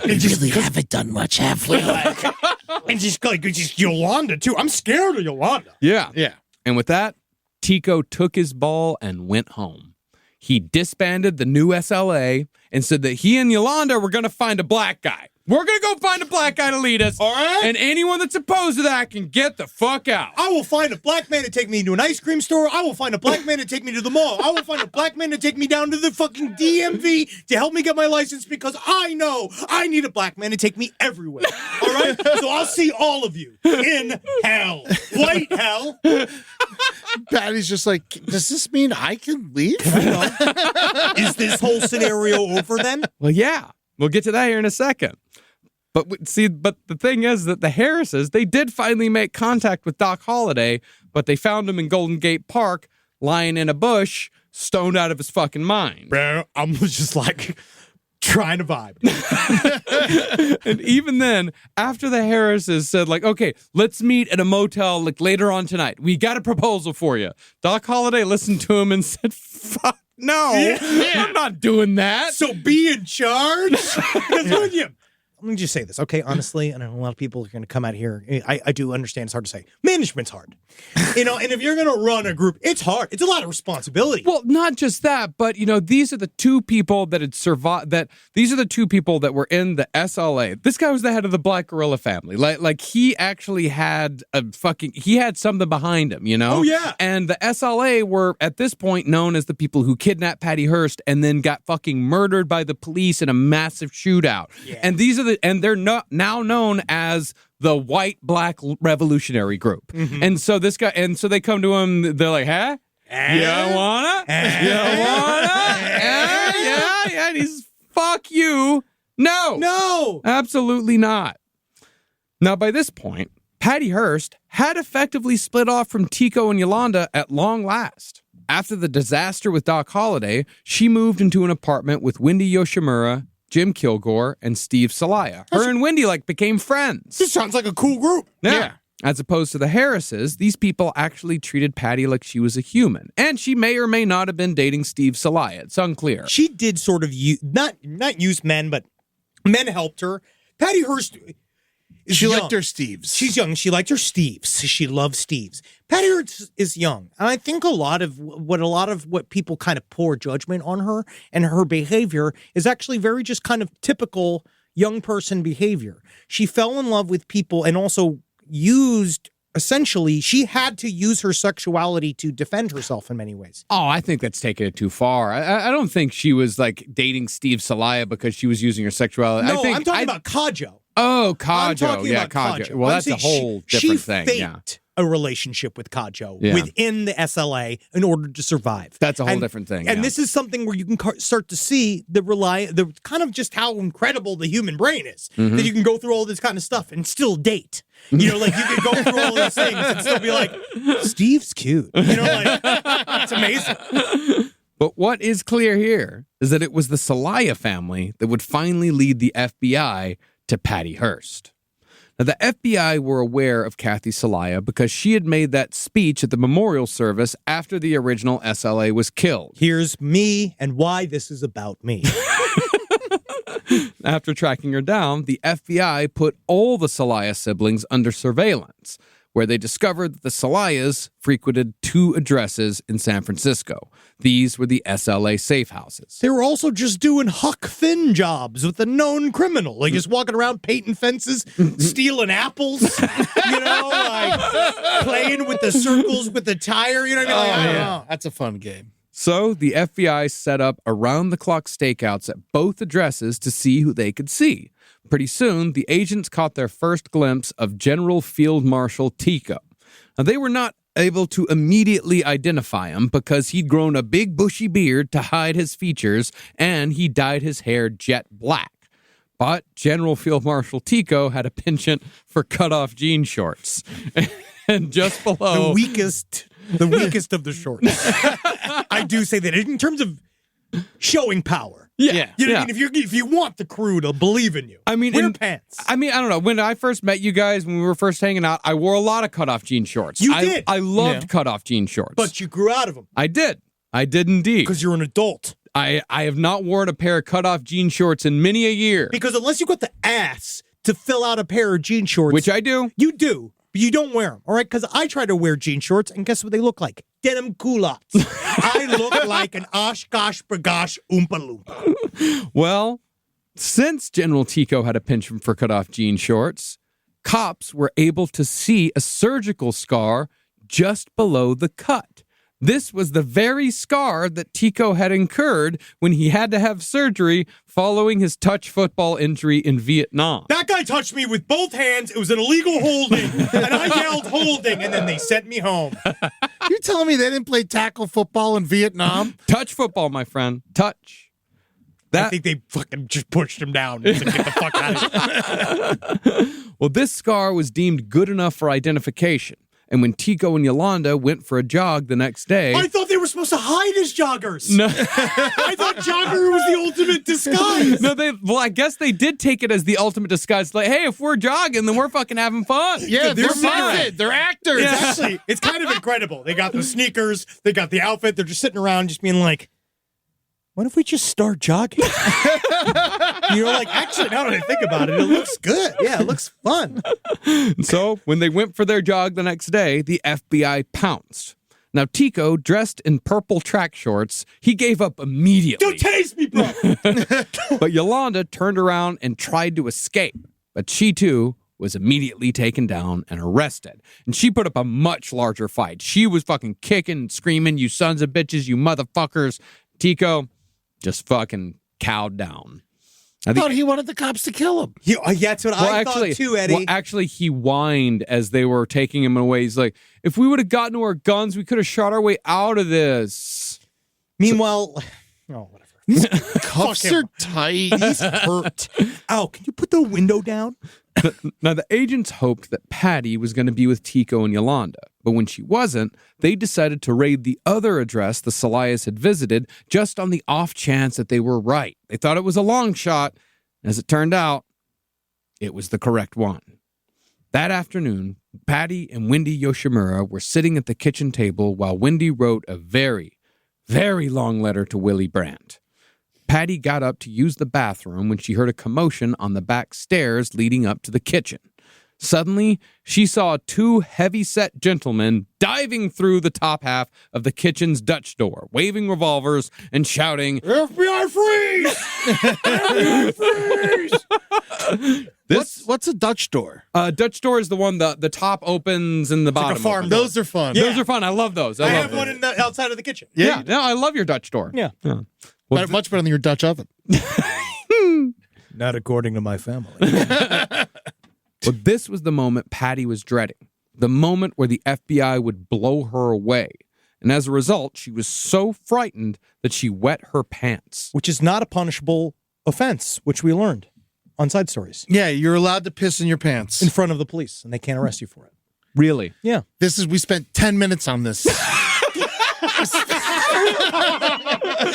We really haven't done much, have we? And just Yolanda, too. I'm scared of Yolanda. Yeah. And with that, Tico took his ball and went home. He disbanded the new SLA and said that he and Yolanda were going to find a black guy. We're going to go find a black guy to lead us. All right. And anyone that's opposed to that can get the fuck out. I will find a black man to take me to an ice cream store. I will find a black man to take me to the mall. I will find a black man to take me down to the fucking DMV to help me get my license because I know I need a black man to take me everywhere. All right? So I'll see all of you in hell. White hell. Patty's just like, does this mean I can leave? Is this whole scenario over then? Well, yeah. We'll get to that here in a second. But the thing is that the Harrises, they did finally make contact with Doc Holliday, but they found him in Golden Gate Park, lying in a bush, stoned out of his fucking mind. Bro, I'm just like trying to vibe. And even then, after the Harrises said, like, okay, let's meet at a motel like later on tonight. We got a proposal for you. Doc Holliday listened to him and said, fuck no, I'm not doing that. So be in charge? Because let me just say this, okay? Honestly, and I know a lot of people are going to come out here. I do understand it's hard to say. Management's hard. And if you're going to run a group, it's hard. It's a lot of responsibility. Well, not just that, but these are the two people that had survived. These are the two people that were in the SLA. This guy was the head of the Black Gorilla family. Like he actually had he had something behind him, Oh, yeah. And the SLA were at this point known as the people who kidnapped Patty Hearst and then got fucking murdered by the police in a massive shootout. Yeah. And they're now known as the White-Black Revolutionary Group. Mm-hmm. And so they come to him, they're like, huh? You wanna? Yeah. And he's, fuck you. No, absolutely not. Now, by this point, Patty Hearst had effectively split off from Tico and Yolanda at long last. After the disaster with Doc Holliday, she moved into an apartment with Wendy Yoshimura, Jim Kilgore, and Steve Salaya. Her and Wendy became friends. This sounds like a cool group. Yeah. As opposed to the Harrises, these people actually treated Patty like she was a human. And she may or may not have been dating Steve Salaya. It's unclear. She did sort of not use men, but men helped her. Patty Hearst She liked her Steves. She's young. She liked her Steves. She loves Steves. Patty Hearst is young. And I think a lot of what people kind of pour judgment on her and her behavior is actually very just kind of typical young person behavior. She fell in love with people and also she had to use her sexuality to defend herself in many ways. Oh, I think that's taking it too far. I don't think she was dating Steve Salaya because she was using her sexuality. No, I'm talking about Kajo. Oh, Kajo. Kajo. Kajo. Well, that's a whole different thing. She faked a relationship with Kajo within the SLA in order to survive. That's a whole different thing. And this is something where you can start to see the kind of just how incredible the human brain is. Mm-hmm. That you can go through all this kind of stuff and still date. You can go through all those things and still be like, Steve's cute. It's amazing. But what is clear here is that it was the Salaya family that would finally lead the FBI to Patty Hearst. Now, the FBI were aware of Kathy Salaya because she had made that speech at the memorial service after the original SLA was killed. Here's me and why this is about me. After tracking her down, the FBI put all the Salaya siblings under surveillance, where they discovered that the Salayas frequented 2 addresses in San Francisco. These were the SLA safe houses. They were also just doing Huck Finn jobs with a known criminal, just walking around painting fences, stealing apples, playing with the circles with the tire, you know what I mean? Yeah. That's a fun game. So the FBI set up around-the-clock stakeouts at both addresses to see who they could see. Pretty soon, the agents caught their first glimpse of General Field Marshal Tico. Now, they were not able to immediately identify him because he'd grown a big bushy beard to hide his features, and he dyed his hair jet black. But General Field Marshal Tico had a penchant for cut-off jean shorts. And just below... The weakest of the shorts. I do say that in terms of showing power. Yeah. You know what I mean? If you want the crew to believe in you, wear pants. I don't know. When I first met you guys, when we were first hanging out, I wore a lot of cutoff jean shorts. You did. I loved cutoff jean shorts. But you grew out of them. I did indeed. Because you're an adult. I have not worn a pair of cutoff jean shorts in many a year. Because unless you got the ass to fill out a pair of jean shorts. Which I do. You do. But you don't wear them, all right? Because I try to wear jean shorts, and guess what they look like? Denim culottes. I look like an Oshkosh Bagosh Oompa Loompa. Well, since General Tico had a penchant for cutoff jean shorts, cops were able to see a surgical scar just below the cut. This was the very scar that Tico had incurred when he had to have surgery following his touch football injury in Vietnam. That guy touched me with both hands. It was an illegal holding. And I yelled holding, and then they sent me home. You're telling me they didn't play tackle football in Vietnam? Touch football, my friend. Touch. I think they fucking just pushed him down and said, get the fuck out of here. Well, this scar was deemed good enough for identification. And when Tico and Yolanda went for a jog the next day... I thought they were supposed to hide as joggers. No. I thought jogger was the ultimate disguise. No, I guess they did take it as the ultimate disguise. Like, hey, if we're jogging, then we're fucking having fun. Yeah, they're fine. They're actors. Yeah. Actually, it's kind of incredible. They got the sneakers. They got the outfit. They're just sitting around just being like, what if we just start jogging? You're like, actually, now that I think about it, it looks good. Yeah, it looks fun. So when they went for their jog the next day, the FBI pounced. Now, Tico, dressed in purple track shorts, he gave up immediately. Don't tase me, bro. But Yolanda turned around and tried to escape. But she, too, was immediately taken down and arrested. And she put up a much larger fight. She was fucking kicking and screaming, you sons of bitches, you motherfuckers. Tico just fucking cowed down. I thought he wanted the cops to kill him. Yeah, that's what I thought too, Eddie. Well, actually, he whined as they were taking him away. He's like, if we would have gotten to our guns, we could have shot our way out of this. Meanwhile, whatever. Cuffs are tight. He's hurt. Ow, can you put the window down? Now, the agents hoped that Patty was going to be with Tico and Yolanda. But when she wasn't, they decided to raid the other address the Salias had visited just on the off chance that they were right. They thought it was a long shot. As it turned out, it was the correct one. That afternoon, Patty and Wendy Yoshimura were sitting at the kitchen table while Wendy wrote a very, very long letter to Willie Brandt. Patty got up to use the bathroom when she heard a commotion on the back stairs leading up to the kitchen. Suddenly, she saw two heavy-set gentlemen diving through the top half of the kitchen's Dutch door, waving revolvers and shouting, FBI freeze! FBI freeze! What's a Dutch door? Dutch door is the one the top opens and the bottom. like a farm opens. door. Those are fun. Those are fun. I love those. I love have those. one outside of the kitchen. Yeah, no, I love your Dutch door. Yeah. Well, Much better than your Dutch oven. Not according to my family. Well, this was the moment Patty was dreading, the moment where the FBI would blow her away. And as a result, she was so frightened that she wet her pants. Which is not a punishable offense, which we learned on Side Stories. Yeah, you're allowed to piss in your pants. In front of the police, and they can't arrest you for it. Really? Yeah. We spent 10 minutes on this.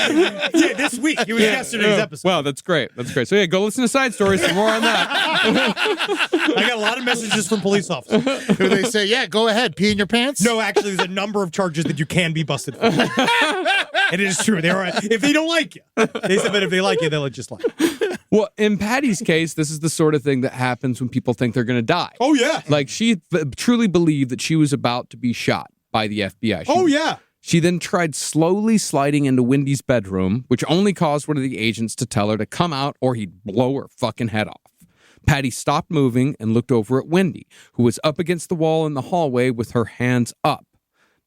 Yeah, this week. It was yesterday's episode. Wow, that's great. That's great. So yeah, go listen to Side Stories for more on that. I got a lot of messages from police officers. Where they say, yeah, go ahead, pee in your pants. No, actually, there's a number of charges that you can be busted for. And it is true. They are, if they don't like you. They said, but if they like you, they'll just like you. Well, in Patty's case, this is the sort of thing that happens when people think they're going to die. Oh, yeah. Like, she truly believed that she was about to be shot by the FBI. Yeah. She then tried slowly sliding into Wendy's bedroom, which only caused one of the agents to tell her to come out or he'd blow her fucking head off. Patty stopped moving and looked over at Wendy, who was up against the wall in the hallway with her hands up.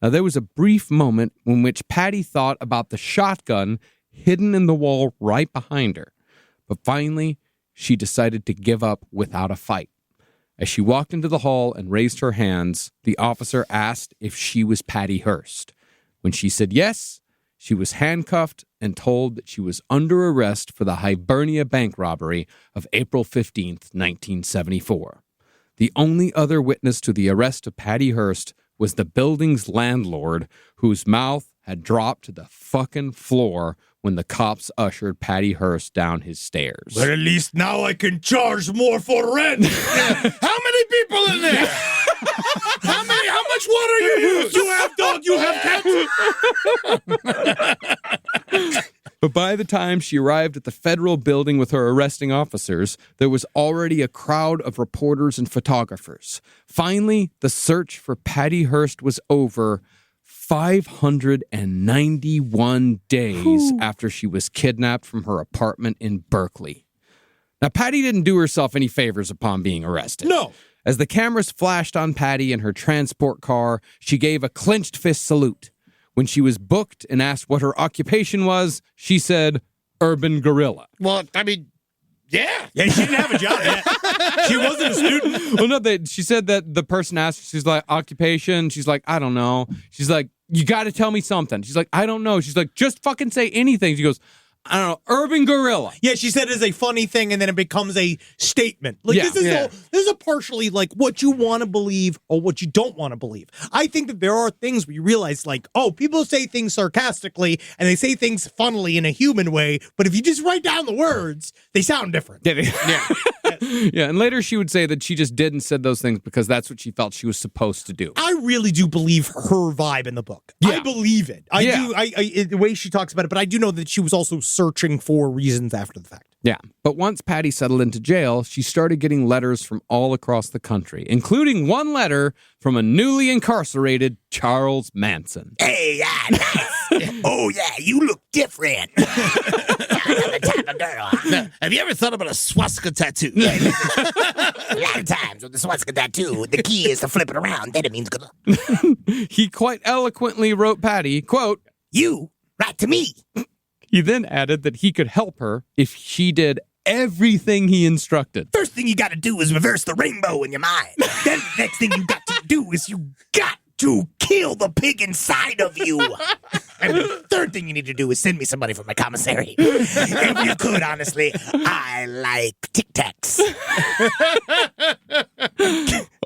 Now, there was a brief moment in which Patty thought about the shotgun hidden in the wall right behind her. But finally, she decided to give up without a fight. As she walked into the hall and raised her hands, the officer asked if she was Patty Hearst. When she said yes, she was handcuffed and told that she was under arrest for the Hibernia bank robbery of April 15th, 1974. The only other witness to the arrest of Patty Hearst was the building's landlord, whose mouth had dropped to the fucking floor when the cops ushered Patty Hearst down his stairs. But at least now I can charge more for rent. How many people in there? How much water you use? You have dog, you have cat. But by the time she arrived at the federal building with her arresting officers, there was already a crowd of reporters and photographers. Finally, the search for Patty Hearst was over 591 days after she was kidnapped from her apartment in Berkeley. Now, Patty didn't do herself any favors upon being arrested. No. As the cameras flashed on Patty in her transport car, she gave a clenched fist salute. When she was booked and asked what her occupation was, she said, urban guerrilla. Well, I mean, yeah. Yeah, she didn't have a job yet. She wasn't a student. Well, no, she said that the person asked, she's like, occupation? She's like, I don't know. She's like, you got to tell me something. She's like, I don't know. She's like, just fucking say anything. She goes, I don't know, urban guerrilla. Yeah, she said it's a funny thing, and then it becomes a statement. Like, Yeah, this is a partially like what you want to believe or what you don't want to believe. I think that there are things where you realize, like, oh, people say things sarcastically and they say things funnily in a human way, but if you just write down the words, they sound different. Yeah. Yeah, and later she would say that she just did and said those things because that's what she felt she was supposed to do. I really do believe her vibe in the book. Yeah. I believe it. I do. The way she talks about it, but I do know that she was also searching for reasons after the fact. Yeah, but once Patty settled into jail, she started getting letters from all across the country, including one letter from a newly incarcerated Charles Manson. Hey, yeah, nice. Oh, yeah, you look different. Another type of girl. Now, have you ever thought about a swastika tattoo? A lot of times with the swastika tattoo, the key is to flip it around. Then it means good luck. He quite eloquently wrote Patty, quote, You, write to me. he then added that he could help her if she did everything he instructed. First thing you got to do is reverse the rainbow in your mind. Then the next thing you got to do is you got to kill the pig inside of you. And the third thing you need to do is send me some money from my commissary. If you could, honestly, I like Tic Tacs.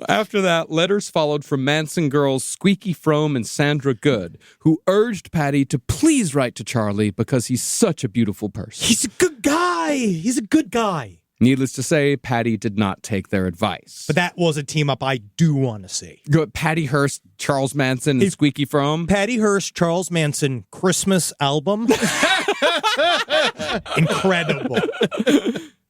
After that, letters followed from Manson girls Squeaky Frome and Sandra Good, who urged Patty to please write to Charlie because he's such a beautiful person. He's a good guy. He's a good guy. Needless to say, Patty did not take their advice. But that was a team up I do want to see. Patty Hearst, Charles Manson, and Squeaky Frome. Patty Hearst, Charles Manson, Christmas album. Incredible.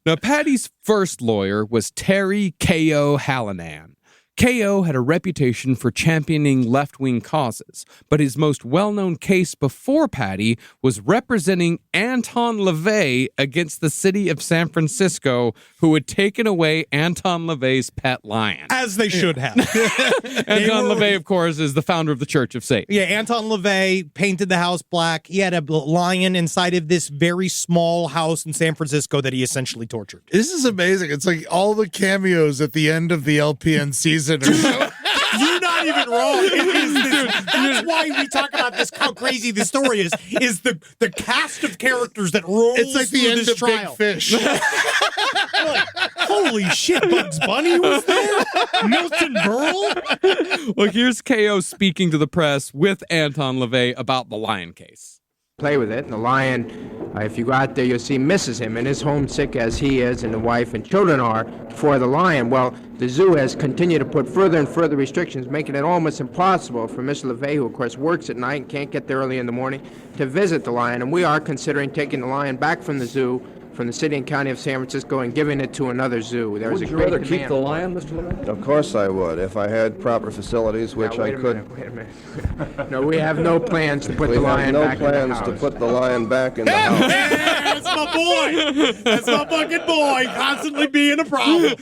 Now, Patty's first lawyer was Terry K.O. Hallinan. K.O. had a reputation for championing left-wing causes, but his most well-known case before Patty was representing Anton LaVey against the city of San Francisco, who had taken away Anton LaVey's pet lion. As they should have. Anton LaVey, of course, is the founder of the Church of Satan. Yeah, Anton LaVey painted the house black. He had a lion inside of this very small house in San Francisco that he essentially tortured. This is amazing. It's like all the cameos at the end of the LPN season. Are You're not even wrong. That's why we talk about this, how crazy the story is the cast of characters that rolls it's like the through end this of trial. Big Fish. Like, holy shit, Bugs Bunny was there? Milton Berle? Well, here's K.O. speaking to the press with Anton LaVey about the lion case. Play with it, and the lion, if you go out there, you'll see misses him, and is homesick as he is, and the wife and children are for the lion. Well, the zoo has continued to put further and further restrictions, making it almost impossible for Mr. LaVey, who of course works at night and can't get there early in the morning, to visit the lion. And we are considering taking the lion back from the zoo, from the city and county of San Francisco, and giving it to another zoo. There's Would you rather keep the lion, Mr. LaVey? Of course I would, if I had proper facilities, which I could. Wait a minute. No, we have no plans to put the lion back in the house. We have no plans to put the lion back in the house. Yeah, that's my boy. That's my fucking boy, constantly being a problem.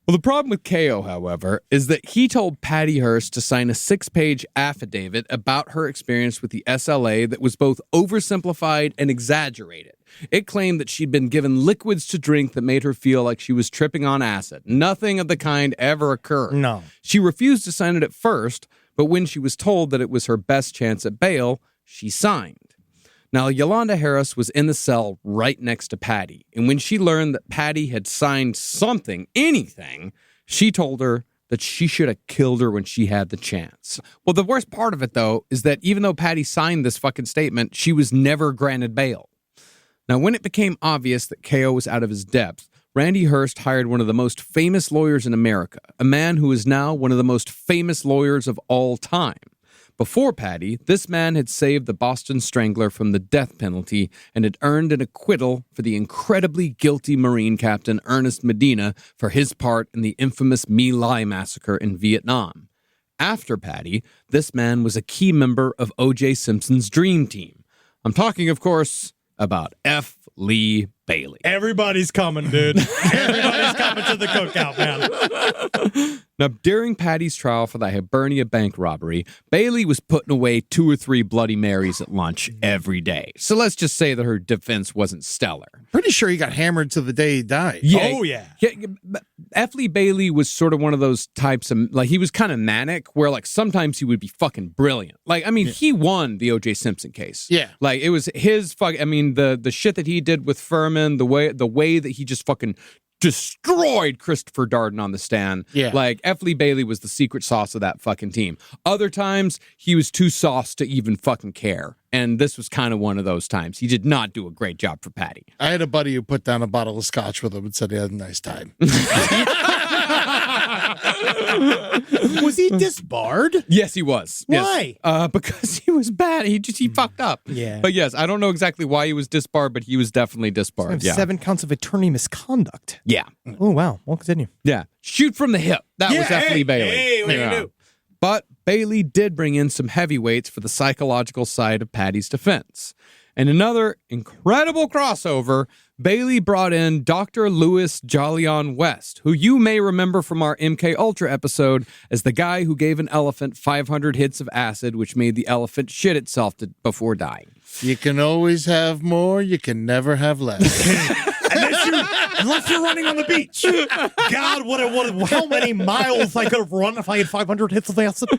Well, the problem with K.O., however, is that he told Patty Hearst to sign a 6-page affidavit about her experience with the SLA that was both oversimplified and exaggerated. It claimed that she'd been given liquids to drink that made her feel like she was tripping on acid. Nothing of the kind ever occurred. No. She refused to sign it at first, but when she was told that it was her best chance at bail, she signed. Now, Yolanda Harris was in the cell right next to Patty, and when she learned that Patty had signed something, anything, she told her that she should have killed her when she had the chance. Well, the worst part of it, though, is that even though Patty signed this fucking statement, she was never granted bail. Now, when it became obvious that K.O. was out of his depth, Randy Hearst hired one of the most famous lawyers in America, a man who is now one of the most famous lawyers of all time. Before Patty, this man had saved the Boston Strangler from the death penalty and had earned an acquittal for the incredibly guilty Marine Captain Ernest Medina for his part in the infamous My Lai massacre in Vietnam. After Patty, this man was a key member of O.J. Simpson's dream team. I'm talking, of course, about F. Lee Bailey. Everybody's coming, dude. Everybody's coming to the cookout, man. Now, during Patty's trial for the Hibernia bank robbery, Bailey was putting away 2 or 3 Bloody Marys at lunch every day. So let's just say that her defense wasn't stellar. Pretty sure he got hammered to the day he died. Yeah, Oh, yeah. F. Lee Bailey was sort of one of those types of, like, he was kind of manic, where, like, sometimes he would be fucking brilliant. Like, I mean, he won the O.J. Simpson case. Yeah. Like, it was his the shit that he did with Furman, the way that he just fucking destroyed Christopher Darden on the stand. Yeah. Like, F. Lee Bailey was the secret sauce of that fucking team. Other times, he was too sauced to even fucking care. And this was kind of one of those times. He did not do a great job for Patty. I had a buddy who put down a bottle of scotch with him and said he had a nice time. Was he disbarred? Yes, he was. Why? Yes. Because he was bad. He fucked up. Yeah. But yes, I don't know exactly why he was disbarred, but he was definitely disbarred. Yeah. 7 counts of attorney misconduct. Yeah. Oh, wow. Well, continue. Yeah. Shoot from the hip. That was F. Lee Bailey. Hey, what do you do? But Bailey did bring in some heavyweights for the psychological side of Patty's defense. And another incredible crossover, Bailey brought in Dr. Louis Jolyon West, who you may remember from our MK Ultra episode as the guy who gave an elephant 500 hits of acid, which made the elephant shit itself before dying. You can always have more. You can never have less. Unless you're running on the beach. God, how many miles I could have run if I had 500 hits of acid.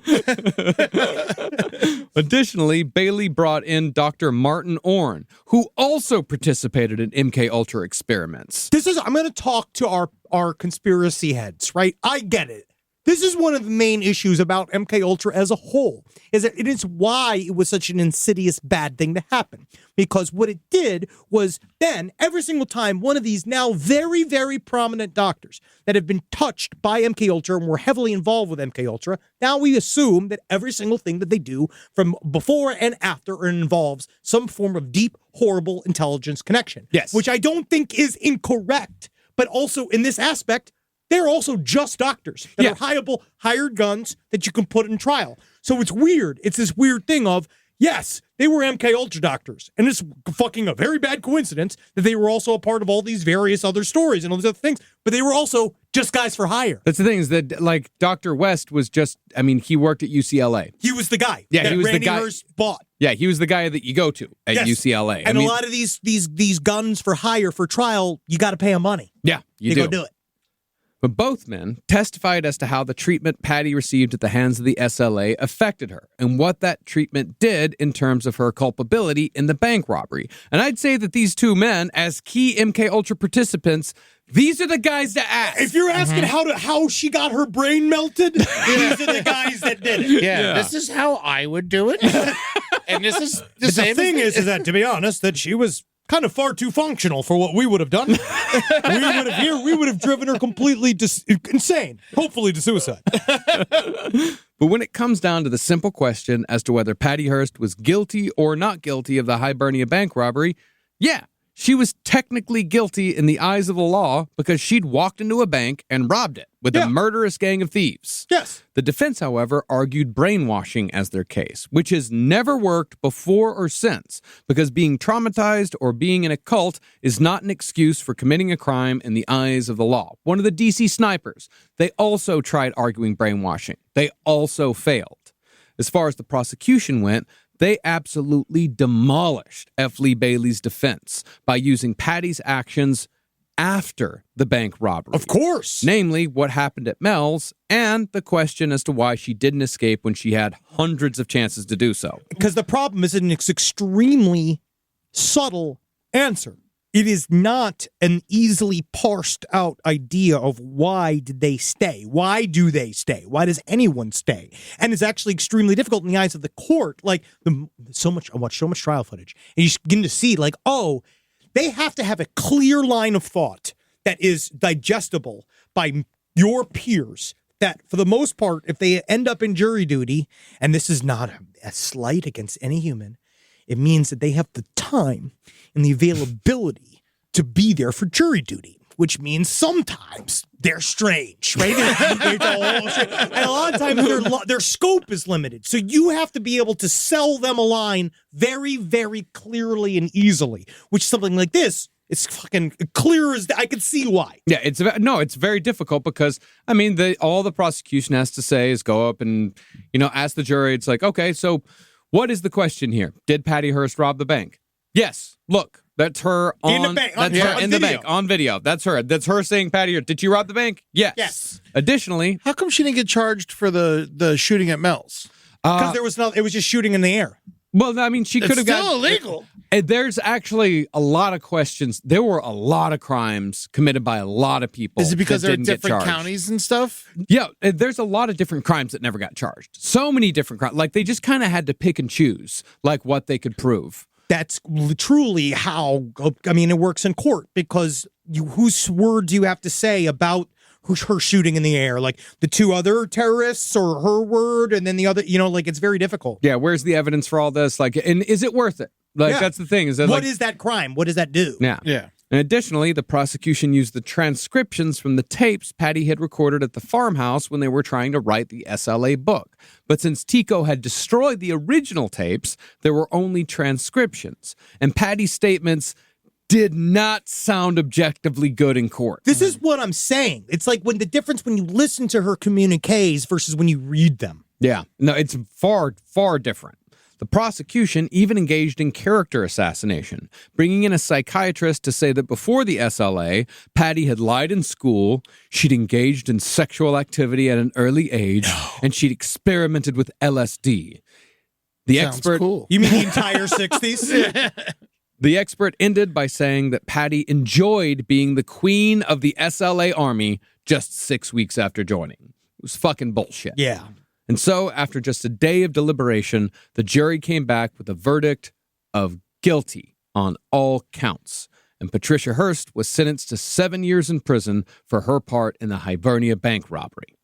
Additionally, Bailey brought in Dr. Martin Orne, who also participated in MK Ultra experiments. I'm going to talk to our conspiracy heads, right? I get it. This is one of the main issues about MK Ultra as a whole, is that it is why it was such an insidious bad thing to happen. Because what it did was then, every single time, one of these now very, very prominent doctors that have been touched by MK Ultra and were heavily involved with MK Ultra, now we assume that every single thing that they do from before and after involves some form of deep, horrible intelligence connection. Yes. Which I don't think is incorrect, but also in this aspect, they're also just doctors that are hired guns that you can put in trial. So it's weird. It's this weird thing of, yes, they were MK Ultra doctors. And it's fucking a very bad coincidence that they were also a part of all these various other stories and all these other things. But they were also just guys for hire. That's the thing is that, like, Dr. West was just, I mean, he worked at UCLA. He was the guy. Yeah, that he was Randy the guy. Hearst bought. Yeah, he was the guy that you go to at UCLA. And a lot of these guns for hire for trial, you got to pay them money. Yeah, you go do it. But both men testified as to how the treatment Patty received at the hands of the SLA affected her and what that treatment did in terms of her culpability in the bank robbery. And I'd say that these two men, as key MK Ultra participants, these are the guys to ask. If you're asking how she got her brain melted, these are the guys that did it. Yeah, this is how I would do it. And this is the same. The thing is that, to be honest, that she was kind of far too functional for what we would have done. we would have driven her completely insane, hopefully to suicide. But when it comes down to the simple question as to whether Patty Hearst was guilty or not guilty of the Hibernia bank robbery, yeah, she was technically guilty in the eyes of the law because she'd walked into a bank and robbed it with a murderous gang of thieves. Yes. The defense, however, argued brainwashing as their case, which has never worked before or since, because being traumatized or being in a cult is not an excuse for committing a crime in the eyes of the law. One of the DC snipers, they also tried arguing brainwashing. They also failed. As far as the prosecution went, they absolutely demolished F. Lee Bailey's defense by using Patty's actions after the bank robbery. Of course. Namely, what happened at Mel's and the question as to why she didn't escape when she had hundreds of chances to do so. Because the problem is an extremely subtle answer. It is not an easily parsed out idea of why did they stay? Why do they stay? Why does anyone stay? And it's actually extremely difficult in the eyes of the court. Like, I watched so much trial footage, and you begin to see, like, oh, they have to have a clear line of thought that is digestible by your peers. That, for the most part, if they end up in jury duty, and this is not a slight against any human, it means that they have the time and the availability to be there for jury duty, which means sometimes they're strange, right? And a lot of times their scope is limited. So you have to be able to sell them a line very, very clearly and easily, which something like this, it's fucking clear as I can see why. Yeah, it's very difficult because, I mean, all the prosecution has to say is go up and, ask the jury. It's like, okay, so what is the question here? Did Patty Hearst rob the bank? Yes. Look, that's her in the bank. That's her in the bank on video. That's her. That's her saying, Patty Hearst, did you rob the bank? Yes. Yes. Additionally, how come she didn't get charged for the shooting at Mel's? Because there was it was just shooting in the air. Well, I mean, she could have got still illegal. There's actually a lot of questions. There were a lot of crimes committed by a lot of people. Is it because that there are didn't get different charged. counties and stuff? Yeah, there's a lot of different crimes that never got charged. So many different crimes. Like, they just kind of had to pick and choose, like, what they could prove. That's truly how, I mean, it works in court, because whose words you have to say about her shooting in the air, like the two other terrorists, or her word, and then the other, like, it's very difficult. Yeah, where's the evidence for all this? Like, and is it worth it? Like, Yeah. that's the thing. Is that What is that crime? What does that do? Yeah. Yeah. And additionally, the prosecution used the transcriptions from the tapes Patty had recorded at the farmhouse when they were trying to write the SLA book. But since Tico had destroyed the original tapes, there were only transcriptions. And Patty's statements did not sound objectively good in court. This is what I'm saying. It's like when you listen to her communiques versus when you read them. Yeah. No, it's far, far different. The prosecution even engaged in character assassination, bringing in a psychiatrist to say that before the SLA, Patty had lied in school, she'd engaged in sexual activity at an early age, and she'd experimented with LSD. The Sounds expert, cool. You mean the entire 60s? The expert ended by saying that Patty enjoyed being the queen of the SLA Army just 6 weeks after joining. It was fucking bullshit. Yeah. And so, after just a day of deliberation, the jury came back with a verdict of guilty on all counts. And Patricia Hearst was sentenced to 7 years in prison for her part in the Hibernia bank robbery.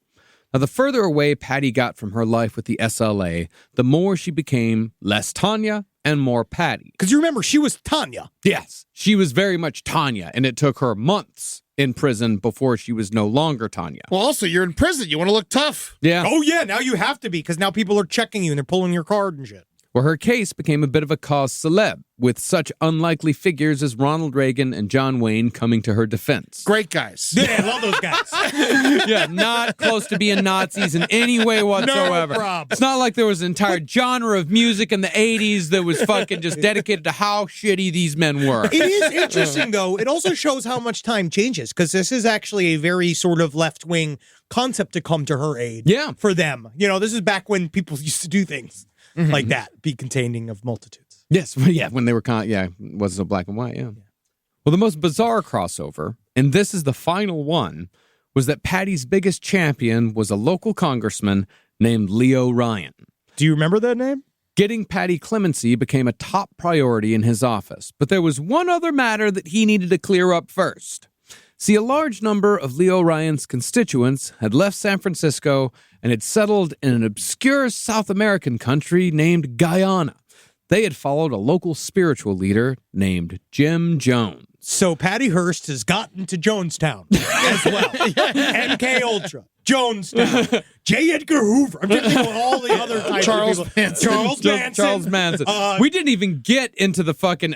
Now, the further away Patty got from her life with the SLA, the more she became less Tanya and more Patty. Because you remember, she was Tanya. Yes, she was very much Tanya, and it took her months in prison before she was no longer Tanya. Well, also, you're in prison. You want to look tough. Yeah. Oh, yeah, now you have to be, because now people are checking you and they're pulling your card and shit. Well, her case became a bit of a cause celeb, with such unlikely figures as Ronald Reagan and John Wayne coming to her defense. Great guys. Yeah, I love those guys. Yeah, not close to being Nazis in any way whatsoever. No problem. It's not like there was an entire genre of music in the 80s that was fucking just dedicated to how shitty these men were. It is interesting, though. It also shows how much time changes, because this is actually a very sort of left-wing concept to come to her aid. Yeah. For them. This is back when people used to do things like that, be containing of multitudes. Yes, yeah, when they were, it wasn't so black and white, yeah. Well, the most bizarre crossover, and this is the final one, was that Patty's biggest champion was a local congressman named Leo Ryan. Do you remember that name? Getting Patty clemency became a top priority in his office, but there was one other matter that he needed to clear up first. See, a large number of Leo Ryan's constituents had left San Francisco and had settled in an obscure South American country named Guyana. They had followed a local spiritual leader named Jim Jones. So Patty Hearst has gotten to Jonestown as well. MK Ultra, Jonestown, J. Edgar Hoover. I'm just thinking of all the other types Charles of people. Manson. Charles Manson. We didn't even get into the fucking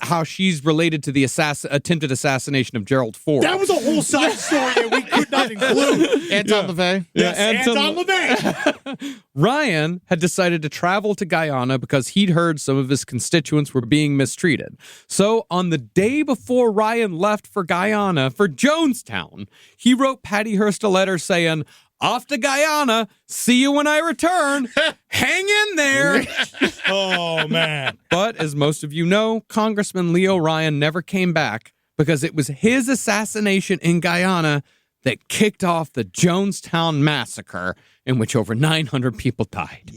how she's related to the attempted assassination of Gerald Ford. That was a whole side story that we could not include. Anton LaVey. Yes, Anton LaVey. Ryan had decided to travel to Guyana because he'd heard some of his constituents were being mistreated. So on the day before Ryan left for Guyana, for Jonestown, he wrote Patty Hearst a letter saying, "Off to Guyana. See you when I return. Hang in there." Oh, man. But as most of you know, Congressman Leo Ryan never came back because it was his assassination in Guyana that kicked off the Jonestown massacre, in which over 900 people died.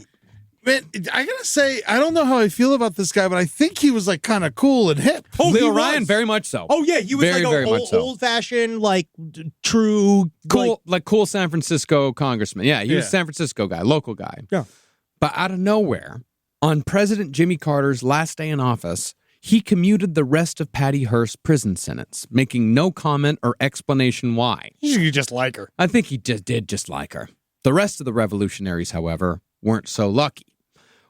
Man, I gotta say, I don't know how I feel about this guy, but I think he was like kind of cool and hip. Oh, Leo he Ryan, was. very much so. Oh, yeah, he was Very, like very an much so. old-fashioned, like, true... Cool, like cool San Francisco congressman. Yeah, he was a San Francisco guy, local guy. Yeah. But out of nowhere, on President Jimmy Carter's last day in office, he commuted the rest of Patty Hearst's prison sentence, making no comment or explanation why. You just like her. I think he did just like her. The rest of the revolutionaries, however, weren't so lucky.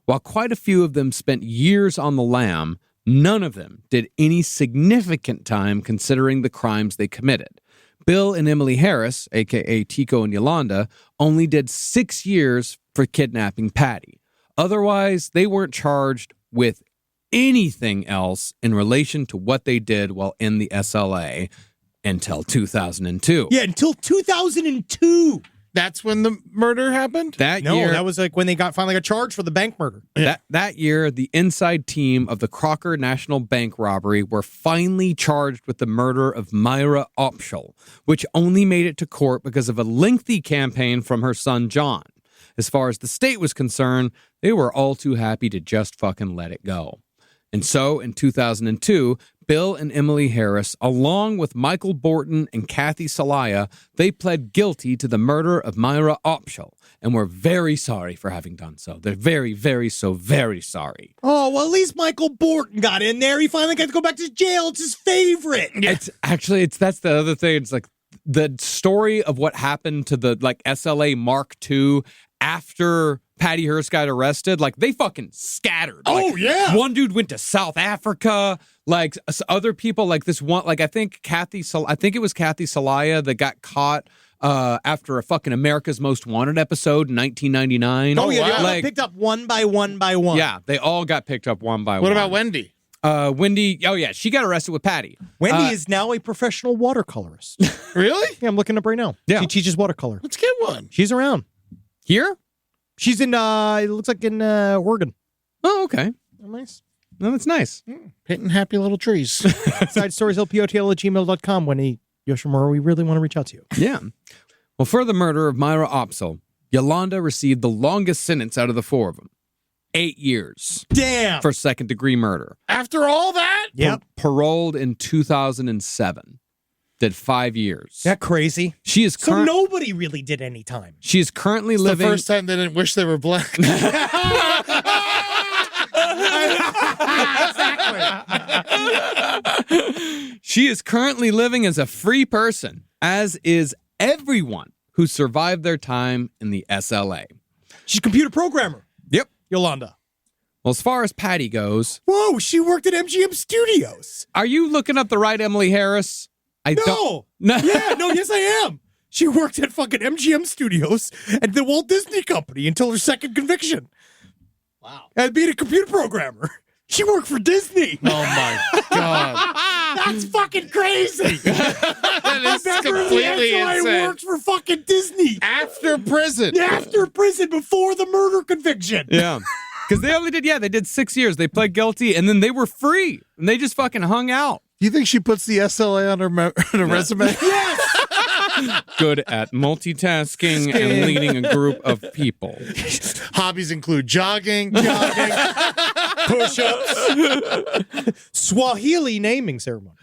While quite a few of them spent years on the lam, none of them did any significant time considering the crimes they committed. Bill and Emily Harris, a.k.a. Tico and Yolanda, only did 6 years for kidnapping Patty. Otherwise, they weren't charged with anything else in relation to what they did while in the SLA until 2002. Yeah, until 2002. That's when the murder happened? That No, year, that was like when they finally got charged for the bank murder. that year, the inside team of the Crocker National Bank robbery were finally charged with the murder of Myra Opschel, which only made it to court because of a lengthy campaign from her son, John. As far as the state was concerned, they were all too happy to just fucking let it go. And so, in 2002, Bill and Emily Harris, along with Michael Borton and Kathy Salaya, they pled guilty to the murder of Myra Opschel and were very sorry for having done so. They're very, very, so very sorry. Oh, well, at least Michael Borton got in there. He finally got to go back to jail. It's his favorite. That's the other thing. It's like the story of what happened to the SLA Mark II after Patty Hearst got arrested, they fucking scattered. Yeah. One dude went to South Africa. Other people, this one, I think it was Kathy Salaya that got caught after a fucking America's Most Wanted episode in 1999. Oh, yeah. They all got picked up one by one by one. Yeah, they all got picked up one by one. What about Wendy? Wendy, oh yeah, she got arrested with Patty. Wendy is now a professional watercolorist. Really? Yeah, I'm looking up right now. Yeah. She teaches watercolor. Let's get one. She's around. Here? She's in, it looks like in Oregon. Oh, okay. Oh, nice. No, that's nice. Hitting happy little trees. Side stories, lpotl@gmail.com. Wendy Yoshimura, we really want to reach out to you. Yeah. Well, for the murder of Myra Opschel, Yolanda received the longest sentence out of the four of them. 8 years. Damn. For second-degree murder. After all that? Yep. Paroled in 2007. Did 5 years. Is that crazy? She is So nobody really did any time. She is currently It's living. the first time they didn't wish they were black. She is currently living as a free person, as is everyone who survived their time in the SLA. She's a computer programmer. Yep. Yolanda. Well, as far as Patty goes, Whoa, she worked at MGM Studios. are you looking up the right Emily Harris? No. Yes, I am. She worked at fucking MGM Studios and the Walt Disney Company until her second conviction. Wow. And being a computer programmer. She worked for Disney. Oh, my God. That's fucking crazy. That is completely insane. Worked for fucking Disney. After prison. After prison, before the murder conviction. Yeah. Because they did 6 years. They pled guilty, and then they were free. And they just fucking hung out. Do you think she puts the SLA on her resume? Yes. Good at multitasking and leading a group of people. Hobbies include jogging. Push-ups. Swahili naming ceremony.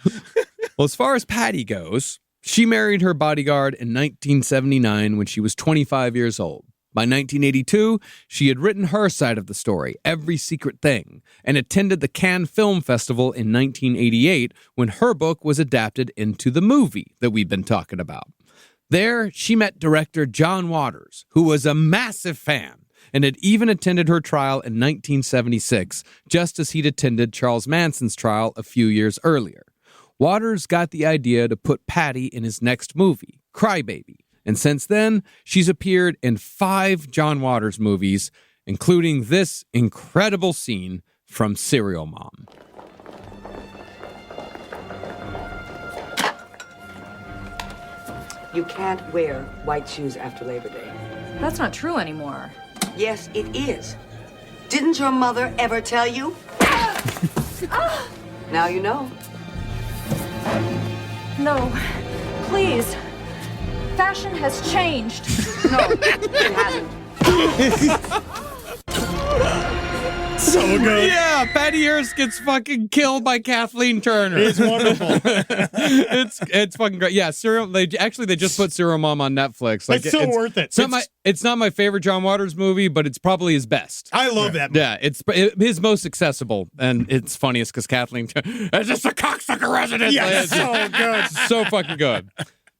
Well, as far as Patty goes, she married her bodyguard in 1979 when she was 25 years old. By 1982, she had written her side of the story, Every Secret Thing, and attended the Cannes Film Festival in 1988 when her book was adapted into the movie that we've been talking about. There, she met director John Waters, who was a massive fan and had even attended her trial in 1976, just as he'd attended Charles Manson's trial a few years earlier. Waters got the idea to put Patty in his next movie, Crybaby. And since then, she's appeared in 5 John Waters movies, including this incredible scene from Serial Mom. You can't wear white shoes after Labor Day. That's not true anymore. Yes, it is. Didn't your mother ever tell you? Now you know. No, please. Fashion has changed. No, it hasn't. So good. Yeah, Patty Hearst gets fucking killed by Kathleen Turner. It's wonderful. it's fucking great. Yeah, they just put Serial Mom on Netflix. It's so worth it. It's not my favorite John Waters movie, but it's probably his best. I love that movie. Yeah, it's his most accessible, and it's funniest because Kathleen Turner is just a cocksucker resident. Yeah, it's so good. So fucking good.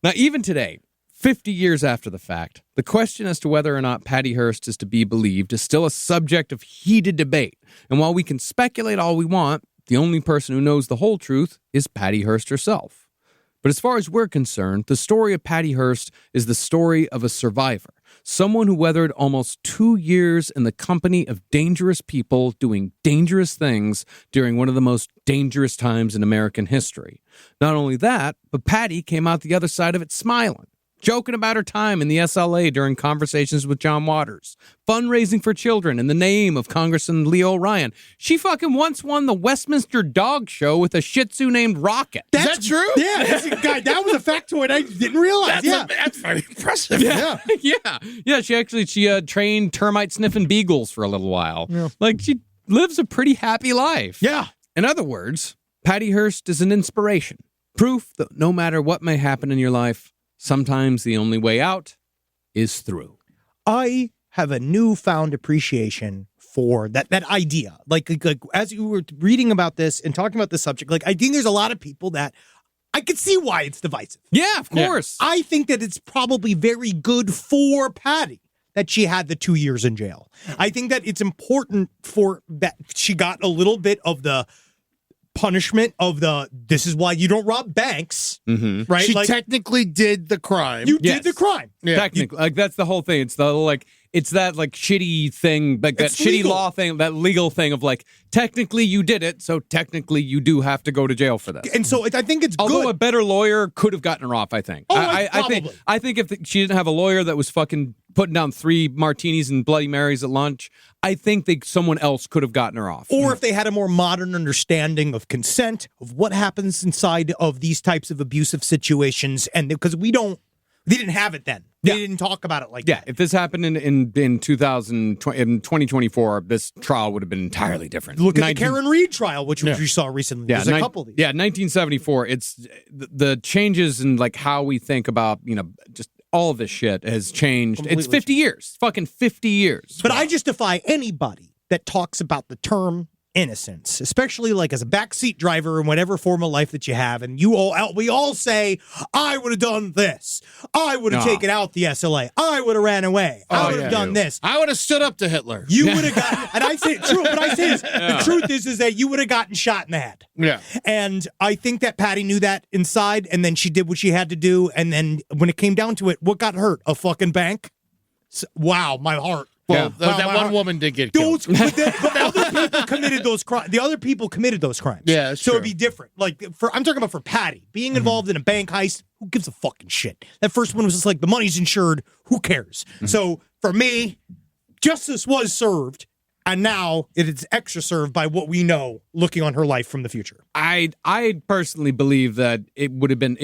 Now, even today, 50 years after the fact, the question as to whether or not Patty Hearst is to be believed is still a subject of heated debate. And while we can speculate all we want, the only person who knows the whole truth is Patty Hearst herself. But as far as we're concerned, the story of Patty Hearst is the story of a survivor, someone who weathered almost 2 years in the company of dangerous people doing dangerous things during one of the most dangerous times in American history. Not only that, but Patty came out the other side of it smiling. joking about her time in the SLA during conversations with John Waters, fundraising for children in the name of Congressman Leo Ryan. She fucking once won the Westminster Dog Show with a Shih Tzu named Rocket. Is that true? Yeah, that was a factoid I didn't realize. That's very impressive. Yeah. Yeah. She trained termite sniffing beagles for a little while. Yeah. Like, she lives a pretty happy life. Yeah. In other words, Patty Hearst is an inspiration. Proof that no matter what may happen in your life, sometimes the only way out is through. I have a newfound appreciation for that idea. Like as you were reading about this and talking about this subject, like I think there's a lot of people that I could see why it's divisive. Yeah, of course. Yeah. I think that it's probably very good for Patty that she had the 2 years in jail. I think that it's important for that she got a little bit of the punishment of this is why you don't rob banks, right? She technically did the crime. You did the crime. Yeah. Technically, like that's the whole thing. It's that like shitty thing, like that shitty law thing, that legal thing of like, technically you did it, so technically you do have to go to jail for this. And so I think it's Although good. a better lawyer could have gotten her off, I think. I think if she didn't have a lawyer that was fucking putting down 3 martinis and Bloody Marys at lunch, I think someone else could have gotten her off. Or if they had a more modern understanding of consent, of what happens inside of these types of abusive situations, and because they didn't have it then. They didn't talk about it like that. If this happened in 2024, this trial would have been entirely different. Look at the Karen Reed trial, which we saw recently. Yeah, There's a couple of these. Yeah, 1974. It's the changes in like how we think about, just all of this shit has changed. Completely it's 50 years. Fucking 50 years. But I just defy anybody that talks about the term innocence, especially like as a backseat driver in whatever form of life that you have, and we all say, I would have done this. I would have taken out the SLA. I would have ran away. I would have done this. I would have stood up to Hitler. You would have gotten, and I say it true, but I say this, the truth is that you would have gotten shot in the head. Yeah. And I think that Patty knew that inside, and then she did what she had to do, and then when it came down to it, what got hurt? A fucking bank? Wow, my heart. Well, that one woman did get killed. But the other people committed those crimes. The other people committed those crimes. Yeah, so it'd be different. Like I'm talking about for Patty being involved in a bank heist. Who gives a fucking shit? That first one was just like the money's insured. Who cares? So for me, justice was served, and now it is extra served by what we know, looking on her life from the future. I personally believe that it would have been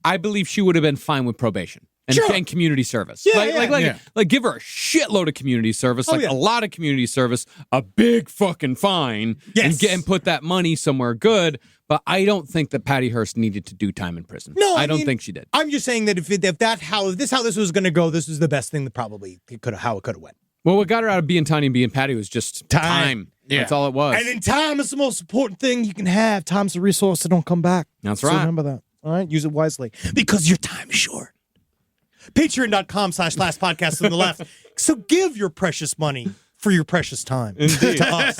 I believe she would have been fine with probation. And community service. Like give her a shitload of community service, a lot of community service, a big fucking fine, and put that money somewhere good. But I don't think that Patty Hearst needed to do time in prison. No, I don't think she did. I'm just saying that if this was going to go, this was the best thing that probably how it could have went. Well, what got her out of being Tiny and being Patty was just time. Yeah. That's all it was. And in time is the most important thing you can have. Time's a resource that don't come back. That's so right. Remember that. All right, use it wisely because your time is short. Patreon.com/lastpodcast on the left. So give your precious money for your precious time to us.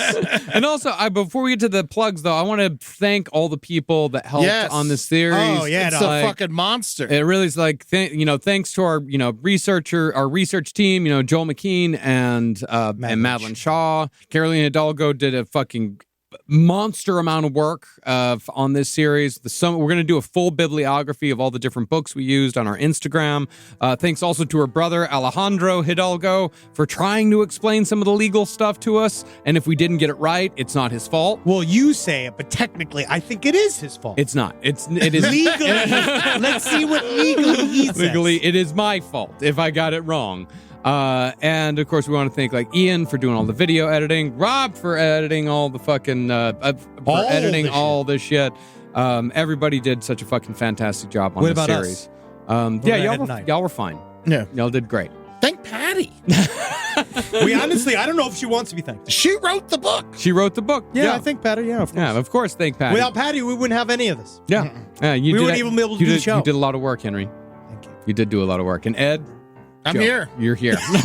And also, before we get to the plugs, though, I want to thank all the people that helped on this series. Oh, yeah. It's a fucking monster. It really is like, thanks to our, our research team, Joel McKean and Madeline Shaw. Carolina Hidalgo did a fucking monster amount of work on this series. We're going to do a full bibliography of all the different books we used on our Instagram. Thanks also to her brother, Alejandro Hidalgo, for trying to explain some of the legal stuff to us. And if we didn't get it right, it's not his fault. Well, you say it, but technically, I think it is his fault. It's not. It is legally. Let's see what legally he says. Legally, it is my fault if I got it wrong. And of course, we want to thank Ian for doing all the video editing, Rob for editing all the fucking all this shit. Everybody did such a fucking fantastic job on this series. Y'all were fine. Yeah, y'all did great. Thank Patty. We honestly, I don't know if she wants to be thanked. She wrote the book. Yeah, I think Patty. Yeah, of course. Yeah, of course. Thank Patty. Without Patty, we wouldn't have any of this. Yeah, we wouldn't even be able to do the show. You did a lot of work, Henry. Thank you. You did do a lot of work, and Ed. I'm here. You're here. So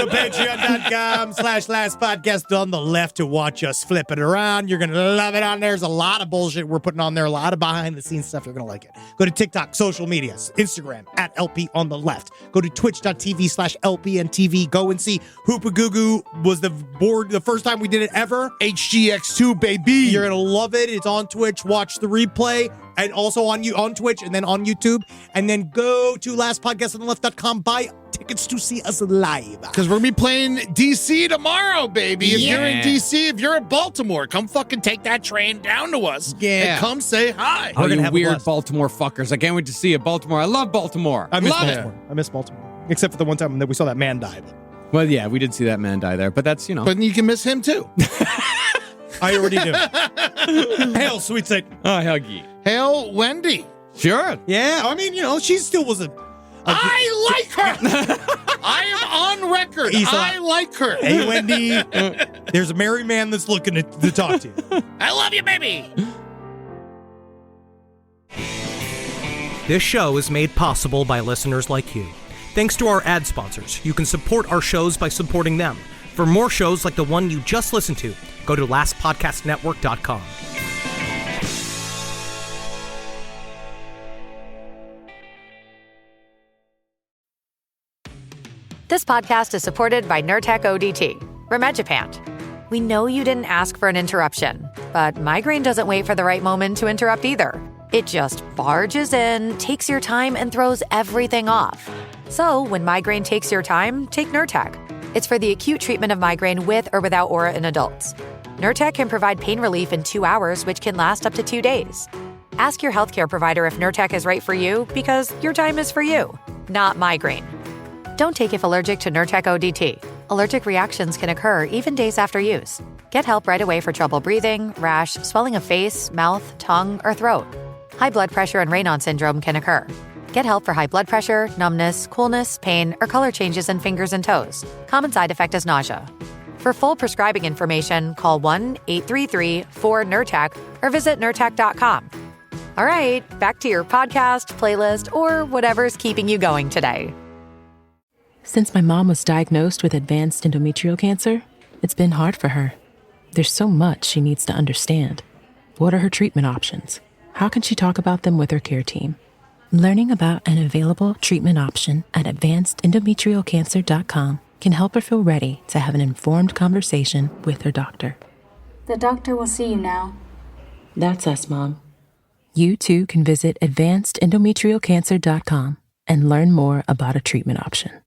patreon.com/lastpodcast on the left to watch us flip it around. You're going to love it on there. There's a lot of bullshit we're putting on there, a lot of behind-the-scenes stuff. You're going to like it. Go to TikTok, social medias, Instagram, @LP on the left. Go to twitch.tv/LPNTV. Go and see Hoopagoogoo was the first time we did it ever. HGX2, baby. You're going to love it. It's on Twitch. Watch the replay. and also on Twitch and then on YouTube. And then go to lastpodcastontheleft.com. Buy tickets to see us live. Because we're going to be playing DC tomorrow, baby. If you're in DC, if you're in Baltimore, come fucking take that train down to us. Yeah. And come say hi. Oh, you have a weird blast. Baltimore fuckers. I can't wait to see you, Baltimore. I love Baltimore. I miss love Baltimore. it. I miss Baltimore. Except for the one time that we saw that man die. Well, yeah, we did see that man die there, but that's, you know. But you can miss him too. I already do. Hail, sweet sick. Oh, hell yeah. Hail, Wendy. Sure. Yeah, I mean, she still was a I like her. I am on record. I like her. Hey, Wendy, there's a married man that's looking to talk to you. I love you, baby. This show is made possible by listeners like you. Thanks to our ad sponsors, you can support our shows by supporting them. For more shows like the one you just listened to, go to lastpodcastnetwork.com. This podcast is supported by Nurtec ODT, Rimegepant. We know you didn't ask for an interruption, but migraine doesn't wait for the right moment to interrupt either. It just barges in, takes your time, and throws everything off. So when migraine takes your time, take Nurtec. It's for the acute treatment of migraine with or without aura in adults. Nurtec can provide pain relief in 2 hours, which can last up to 2 days. Ask your healthcare provider if Nurtec is right for you, because your time is for you, not migraine. Don't take if allergic to Nurtec ODT. Allergic reactions can occur even days after use. Get help right away for trouble breathing, rash, swelling of face, mouth, tongue, or throat. High blood pressure and Raynaud syndrome can occur. Get help for high blood pressure, numbness, coolness, pain, or color changes in fingers and toes. Common side effect is nausea. For full prescribing information, call 1-833-4-NURTEC or visit Nurtec.com. All right, back to your podcast, playlist, or whatever's keeping you going today. Since my mom was diagnosed with advanced endometrial cancer, it's been hard for her. There's so much she needs to understand. What are her treatment options? How can she talk about them with her care team? Learning about an available treatment option at advancedendometrialcancer.com can help her feel ready to have an informed conversation with her doctor. The doctor will see you now. That's us, Mom. You too can visit advancedendometrialcancer.com and learn more about a treatment option.